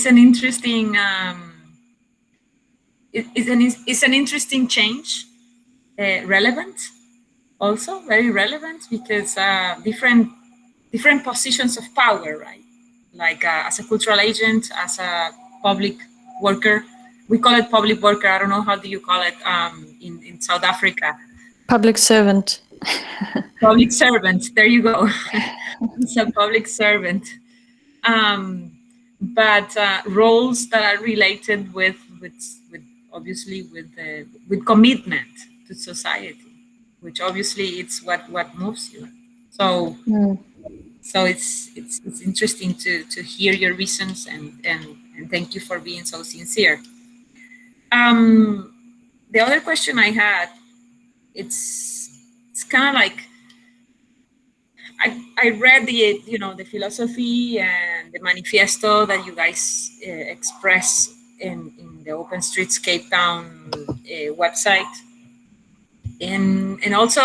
an interesting it's an interesting change, relevant, also very relevant, because different positions of power, right? Like as a cultural agent, as a public worker. We call it public worker. I don't know, how do you call it in South Africa? Public servant. Public servant. There you go. It's a public servant. But roles that are related with obviously with commitment to society, which obviously it's what moves you. So so it's interesting to hear your reasons, and thank you for being so sincere. The other question I had, it's kind of like, I read the philosophy and the manifesto that you guys express in the Open Streets Cape Town website, and also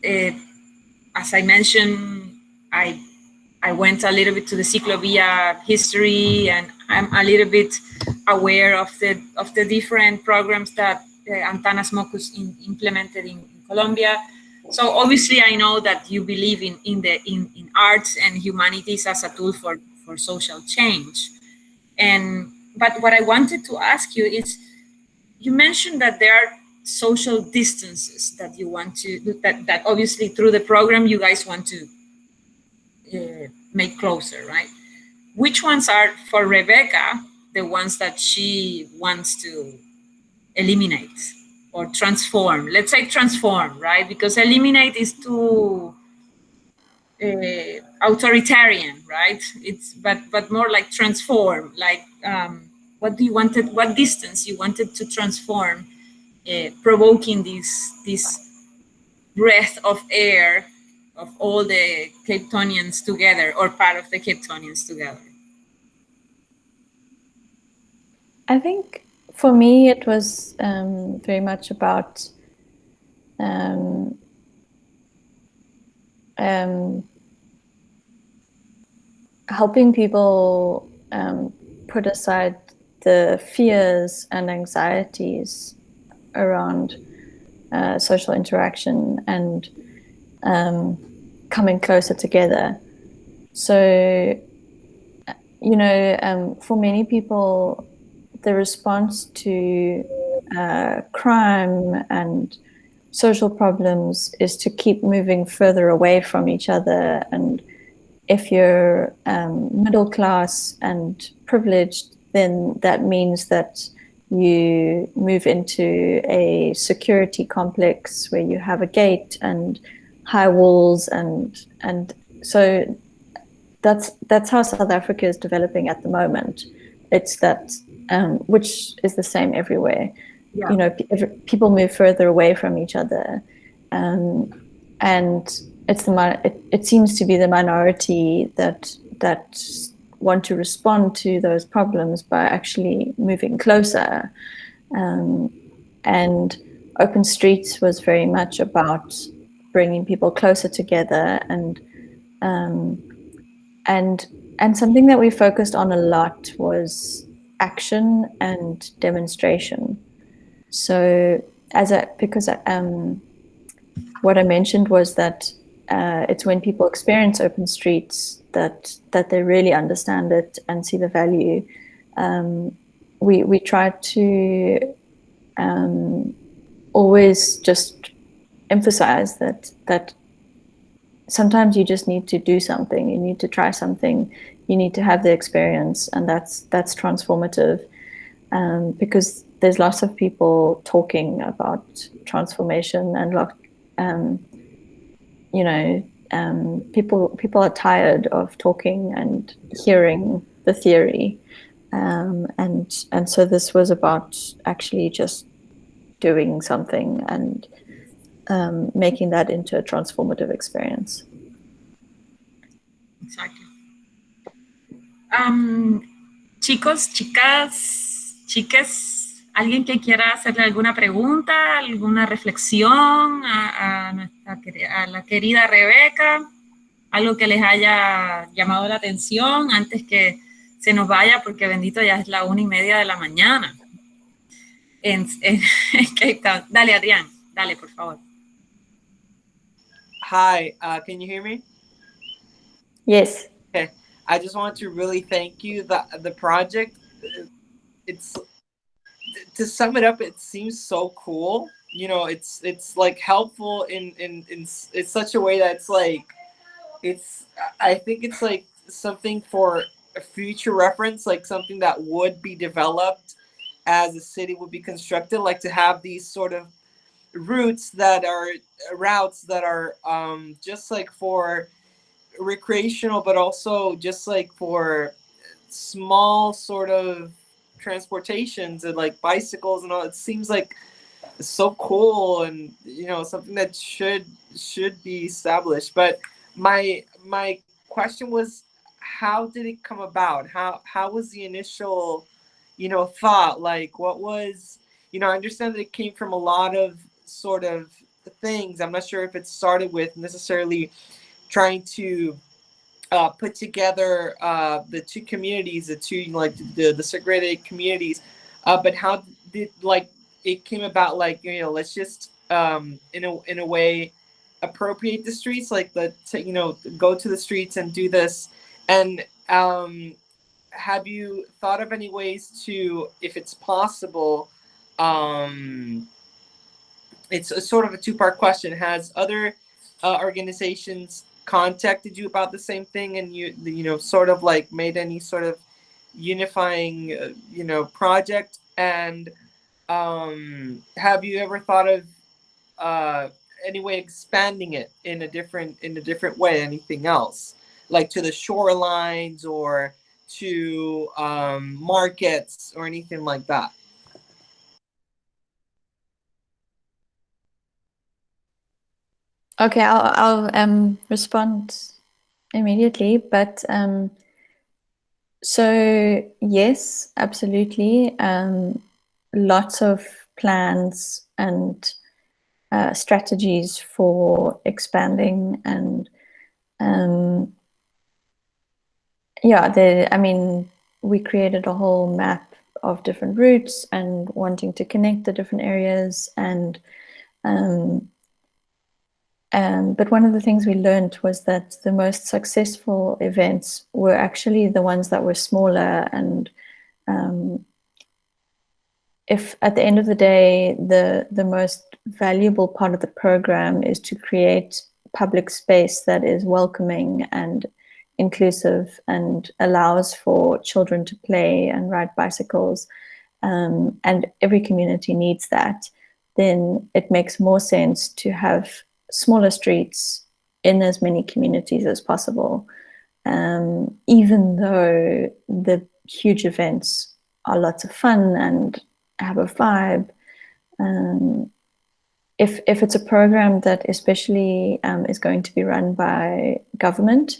as I mentioned, I went a little bit to the Ciclovia history, and I'm a little bit aware of the different programs that Antanas Mockus implemented in Colombia. So obviously, I know that you believe in arts and humanities as a tool for social change. But what I wanted to ask you is, you mentioned that there are social distances that you want to, that obviously through the program you guys want to make closer, right? Which ones are, for Rebecca, the ones that she wants to eliminate or transform? Let's say transform, right? Because eliminate is too authoritarian, right? It's but more like transform. Like what distance you wanted to transform, provoking this breath of air of all the Cape Townians together, or part of the Cape Townians together? I think for me it was very much about helping people put aside the fears and anxieties around social interaction, and coming closer together. So, for many people, the response to crime and social problems is to keep moving further away from each other. And if you're middle class and privileged, then that means that you move into a security complex where you have a gate and high walls, and so that's how South Africa is developing at the moment. It's that which is the same everywhere. Yeah. People move further away from each other, and it seems to be the minority that want to respond to those problems by actually moving closer. And Open Streets was very much about bringing people closer together, and something that we focused on a lot was action and demonstration. So what I mentioned was that it's when people experience Open Streets that they really understand it and see the value. We try to always just emphasize that sometimes you just need to do something, you need to try something, you need to have the experience, and that's transformative. Because there's lots of people talking about transformation, and people are tired of talking and hearing the theory, and so this was about actually just doing something and making that into a transformative experience. Exactly. Chicos, chicas, chiques, ¿alguien que quiera hacerle alguna pregunta, alguna reflexión a la querida Rebeca? Algo que les haya llamado la atención antes que se nos vaya, porque bendito ya es la 1:30 de la mañana en Cape Town. Dale, Adrián, dale, por favor. Hi, can you hear me? Yes. Okay, I just want to really thank you. The project, it's, to sum it up, it seems so cool. You know, it's like helpful in such a way that it's like, I think it's like something for a future reference, like something that would be developed as a city would be constructed, like to have these sort of routes that are just like for recreational, but also just like for small sort of transportations and like bicycles and all. It seems like it's so cool, and something that should be established. But my question was, how did it come about? How was the initial thought? Like, what was, I understand that it came from a lot of sort of things. I'm not sure if it started with necessarily trying to put together the two communities, the segregated communities, but how did it came about? Let's just in a way appropriate the streets, go to the streets and do this. And have you thought of any ways to, if it's possible, it's a sort of a two-part question. Has other organizations contacted you about the same thing, and you sort of like made any sort of unifying project? And have you ever thought of any way expanding it in a different way? Anything else, like to the shorelines or to markets or anything like that? Okay, I'll respond immediately, but so yes, absolutely. Lots of plans and strategies for expanding, and we created a whole map of different routes and wanting to connect the different areas, and but one of the things we learned was that the most successful events were actually the ones that were smaller, and if at the end of the day, the most valuable part of the program is to create public space that is welcoming and inclusive and allows for children to play and ride bicycles, and every community needs that, then it makes more sense to have smaller streets in as many communities as possible, even though the huge events are lots of fun and have a vibe. If it's a program that especially is going to be run by government,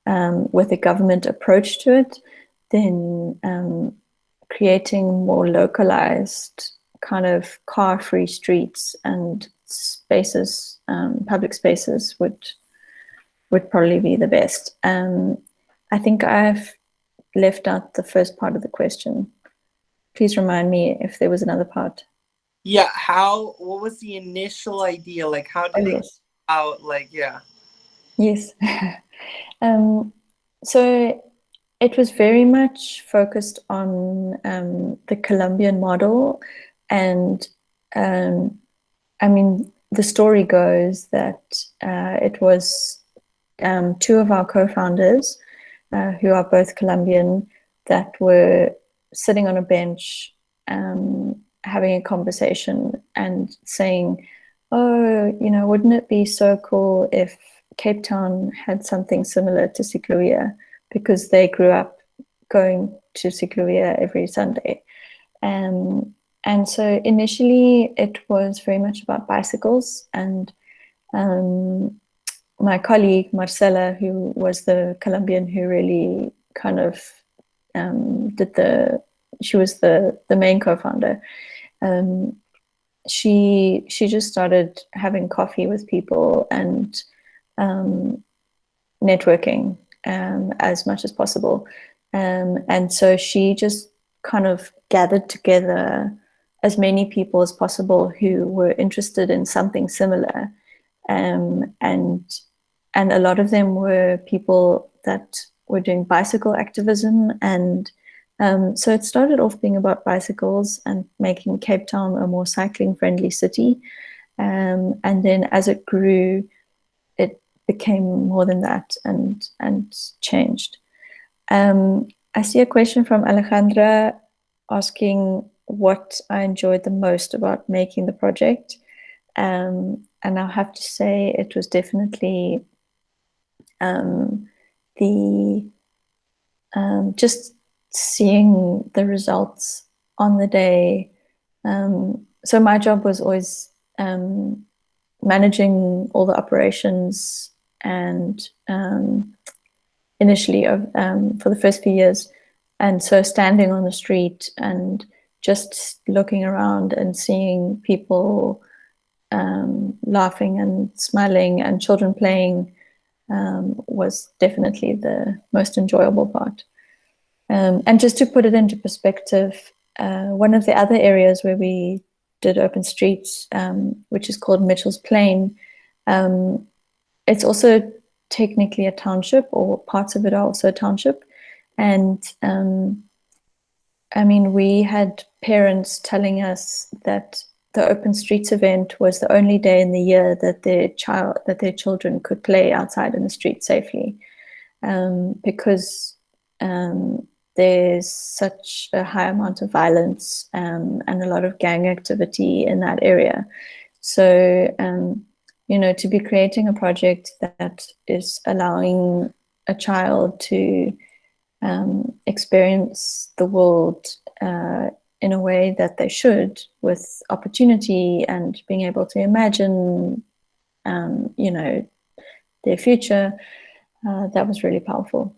with a government approach to it, then creating more localized kind of car-free streets and spaces, public spaces would probably be the best. I think I've left out the first part of the question. Please remind me if there was another part. Yeah, what was the initial idea? Like, how did they out? Like, yeah. Yes. So it was very much focused on the Colombian model. And I mean, the story goes that it was two of our co-founders who are both Colombian that were sitting on a bench having a conversation and saying, oh, you know, wouldn't it be so cool if Cape Town had something similar to Ciclovia, because they grew up going to Ciclovia every Sunday. And so initially it was very much about bicycles, and my colleague Marcela, who was the Colombian who really kind of she was the main co-founder. She just started having coffee with people and networking as much as possible. And so she just kind of gathered together as many people as possible who were interested in something similar. And a lot of them were people that were doing bicycle activism. And so it started off being about bicycles and making Cape Town a more cycling-friendly city. And then as it grew, it became more than that and changed. I see a question from Alejandra asking what I enjoyed the most about making the project. And I'll have to say it was definitely just seeing the results on the day. So my job was always managing all the operations, and initially for the first few years. And so standing on the street and just looking around and seeing people laughing and smiling and children playing was definitely the most enjoyable part. And just to put it into perspective, one of the other areas where we did open streets, which is called Mitchell's Plain, it's also technically a township, or parts of it are also a township. And I mean, we had parents telling us that the Open Streets event was the only day in the year that their children could play outside in the street safely, because there's such a high amount of violence and a lot of gang activity in that area. So, you know, to be creating a project that is allowing a child to experience the world in a way that they should, with opportunity and being able to imagine, you know, their future, that was really powerful.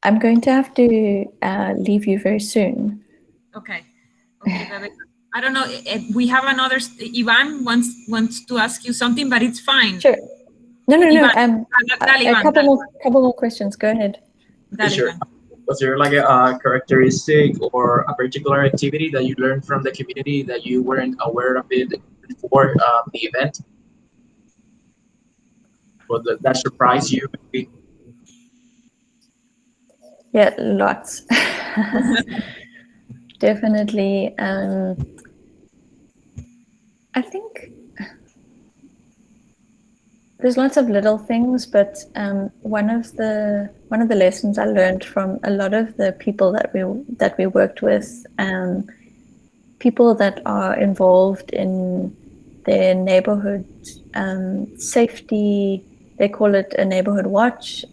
I'm going to have to leave you very soon. Okay, Rebecca. I don't know if we have another. Ivan wants to ask you something, but it's fine. Sure. No. Ivan, A couple more questions. Go ahead. Sure. Was there like a characteristic or a particular activity that you learned from the community that you weren't aware of it before the event? Or that surprised you? Maybe? Yeah, lots. Definitely. I think there's lots of little things, but one of the lessons I learned from a lot of the people that we worked with, people that are involved in their neighborhood safety, they call it a neighborhood watch.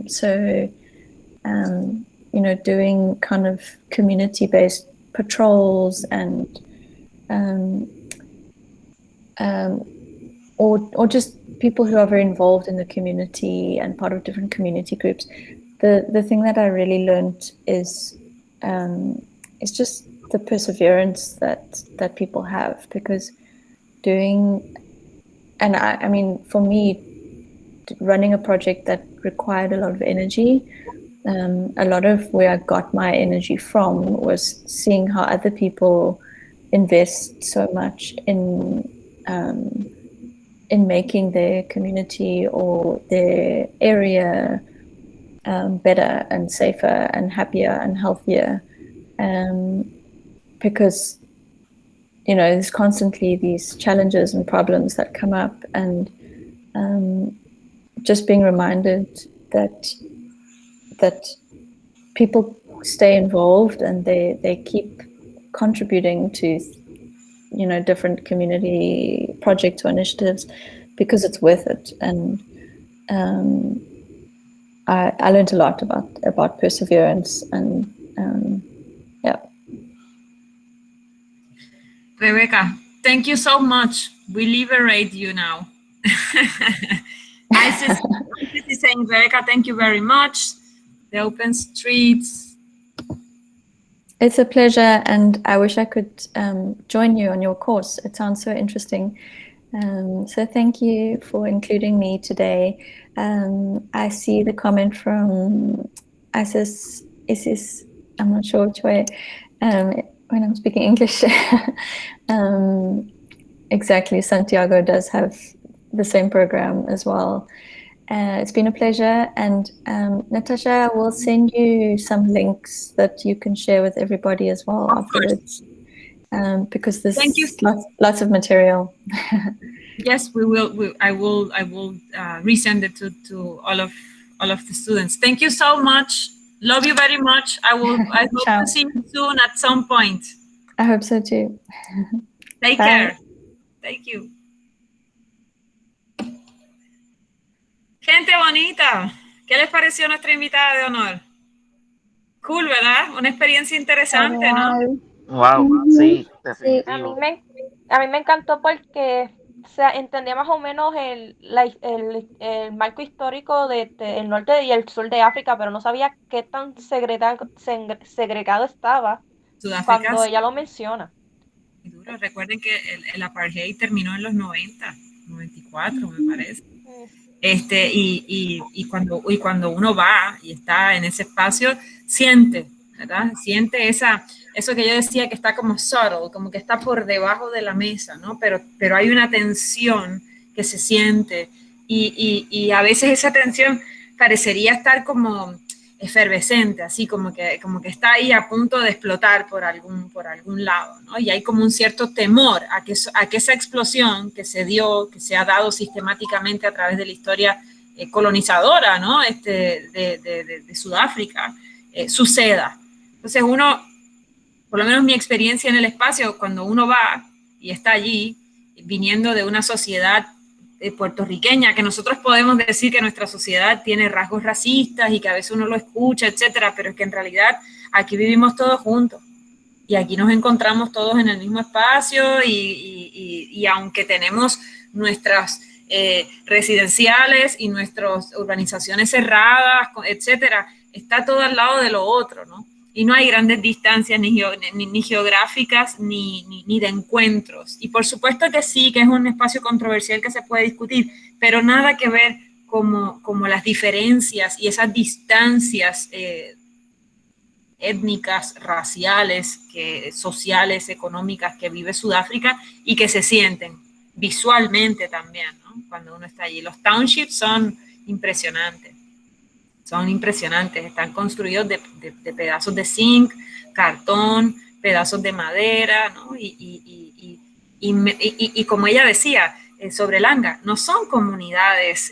So you know, doing kind of community-based patrols and or just people who are very involved in the community and part of different community groups. The thing that I really learned is just the perseverance that people have, because I mean, for me, running a project that required a lot of energy, a lot of where I got my energy from was seeing how other people invest so much in making their community or their area better and safer and happier and healthier, because there's constantly these challenges and problems that come up, and just being reminded that people stay involved and they keep contributing to different community projects or initiatives because it's worth it. And I learned a lot about perseverance, and yeah. Rebecca, thank you so much. We liberate you now. Isis is saying, Rebecca, thank you very much. The open streets. It's a pleasure, and I wish I could join you on your course. It sounds so interesting. So thank you for including me today. I see the comment from Isis, I'm not sure which way, when I'm speaking English. Exactly, Santiago does have the same program as well. It's been a pleasure, and Natasha will send you some links that you can share with everybody as well afterwards, because there's lots of material. Yes, we will. I will resend it to all of the students. Thank you so much. Love you very much. I hope to see you soon at some point. I hope so too. Take care. Thank you. Gente bonita, ¿qué les pareció nuestra invitada de honor? Cool, ¿verdad? Una experiencia interesante, ¿no? Wow, sí, Sí, a mí me encantó porque entendía más o menos el marco histórico del norte y el sur de África, pero no sabía qué tan segregado estaba cuando ella lo menciona. Duro. Recuerden que el apartheid terminó en los 90, 94 me parece. Y cuando uno va y está en ese espacio, siente, ¿verdad? Siente eso que yo decía que está como subtle, como que está por debajo de la mesa, ¿no? Pero hay una tensión que se siente, y a veces esa tensión parecería estar como efervescente, así como que está ahí a punto de explotar por algún lado, ¿no? Y hay como un cierto temor a que esa explosión que se ha dado sistemáticamente a través de la historia colonizadora, ¿no? de Sudáfrica, suceda. Entonces uno, por lo menos mi experiencia en el espacio, cuando uno va y está allí, viniendo de una sociedad puertorriqueña, que nosotros podemos decir que nuestra sociedad tiene rasgos racistas y que a veces uno lo escucha, etcétera, pero es que en realidad aquí vivimos todos juntos y aquí nos encontramos todos en el mismo espacio, y aunque tenemos nuestras residenciales y nuestras urbanizaciones cerradas, etcétera, está todo al lado de lo otro, ¿no? Y no hay grandes distancias ni geográficas ni de encuentros. Y por supuesto que sí, que es un espacio controversial que se puede discutir, pero nada que ver como las diferencias y esas distancias étnicas, raciales, sociales, económicas que vive Sudáfrica y que se sienten visualmente también, ¿no? Cuando uno está allí. Los townships son impresionantes. Están construidos de pedazos de zinc, cartón, pedazos de madera, ¿no? Y como ella decía, sobre Langa, no son comunidades,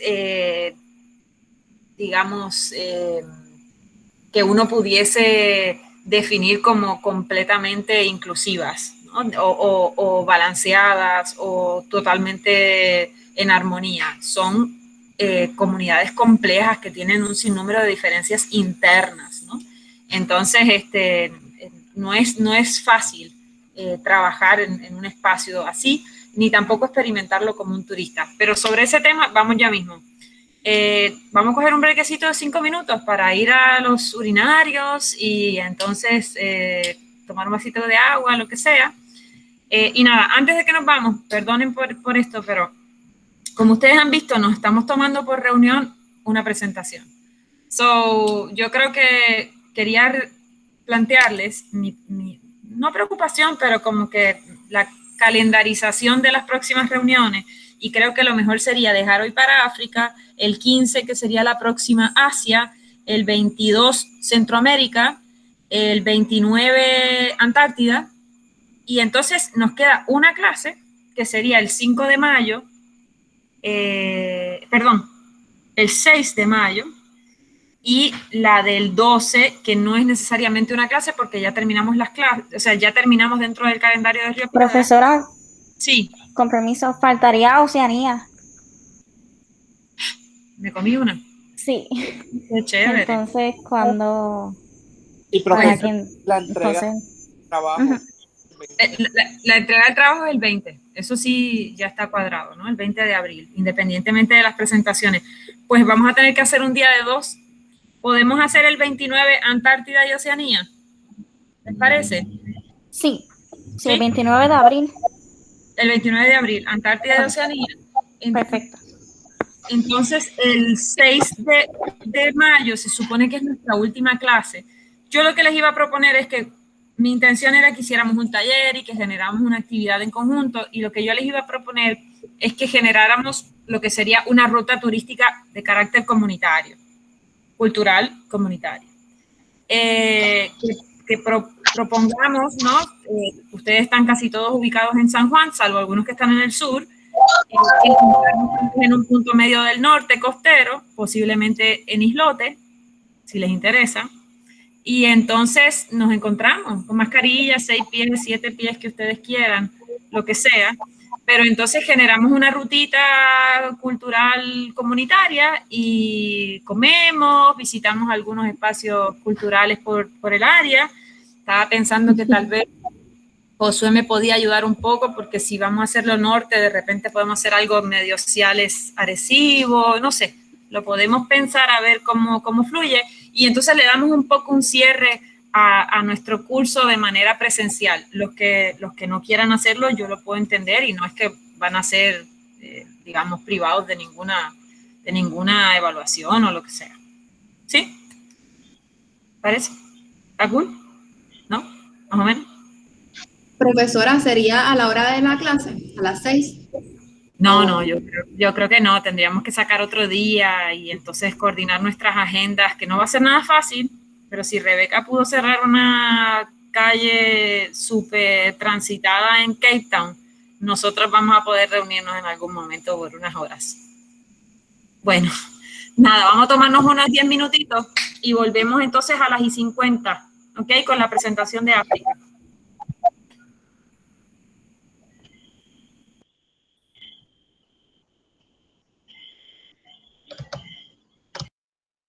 digamos, que uno pudiese definir como completamente inclusivas, ¿no? o balanceadas o totalmente en armonía. Son comunidades complejas que tienen un sinnúmero de diferencias internas, ¿no? Entonces, no es fácil trabajar en un espacio así. ni tampoco experimentarlo como un turista. Pero sobre ese tema, vamos ya mismo. Vamos a coger un brequecito de 5 minutos para ir a los urinarios y entonces tomar un vasito de agua, lo que sea. Y nada, antes de que nos vamos, perdonen por esto, pero como ustedes han visto, nos estamos tomando por reunión una presentación. So, yo creo que quería plantearles no preocupación, pero como que la calendarización de las próximas reuniones, y creo que lo mejor sería dejar hoy para África, el 15 que sería la próxima Asia, el 22 Centroamérica, el 29 Antártida, y entonces nos queda una clase que sería el 5 de mayo, el 6 de mayo, y la del 12, que no es necesariamente una clase porque ya terminamos las clases, o sea, ya terminamos dentro del calendario de Río Piedras. Profesora. Sí. Con permiso, faltaría Oceanía. ¿Me comí una? Sí. Qué chévere. Entonces, cuando... Y profesor, la entrega del trabajo. La entrega del trabajo es el 20, eso sí ya está cuadrado, ¿no? El 20 de abril, independientemente de las presentaciones. Pues vamos a tener que hacer un día de 2. ¿Podemos hacer el 29 Antártida y Oceanía? ¿Les parece? Sí, sí, el 29 de abril. El 29 de abril, Antártida y Oceanía. Perfecto. Entonces, el 6 de mayo se supone que es nuestra última clase. Yo lo que les iba a proponer es que mi intención era que hiciéramos un taller y que generáramos una actividad en conjunto, y lo que yo les iba a proponer es que generáramos lo que sería una ruta turística de carácter comunitario, cultural comunitario. Que propongamos, ¿no? Ustedes están casi todos ubicados en San Juan, salvo algunos que están en el sur, en un punto medio del norte costero, posiblemente en islote, si les interesa. Y entonces nos encontramos con mascarillas, 6 pies, 7 pies que ustedes quieran, lo que sea, pero entonces generamos una rutita cultural comunitaria y comemos, visitamos algunos espacios culturales por el área. Estaba pensando que tal vez Josué me podía ayudar un poco, porque si vamos a hacerlo norte, de repente podemos hacer algo medio Ciales Arecibo, no sé, lo podemos pensar a ver cómo fluye, y entonces le damos un poco un cierre a nuestro curso de manera presencial. Los que no quieran hacerlo, yo lo puedo entender, y no es que van a ser, digamos, privados de ninguna evaluación o lo que sea. ¿Sí? ¿Parece? ¿Algún? ¿No? ¿Más o menos? Profesora, ¿sería a la hora de la clase? ¿A las 6? No, yo creo que no. Tendríamos que sacar otro día y entonces coordinar nuestras agendas, que no va a ser nada fácil, pero si Rebeca pudo cerrar una calle súper transitada en Cape Town, nosotros vamos a poder reunirnos en algún momento por unas horas. Bueno, nada, vamos a tomarnos unos 10 minutitos y volvemos entonces a las 50, ¿ok? Con la presentación de África.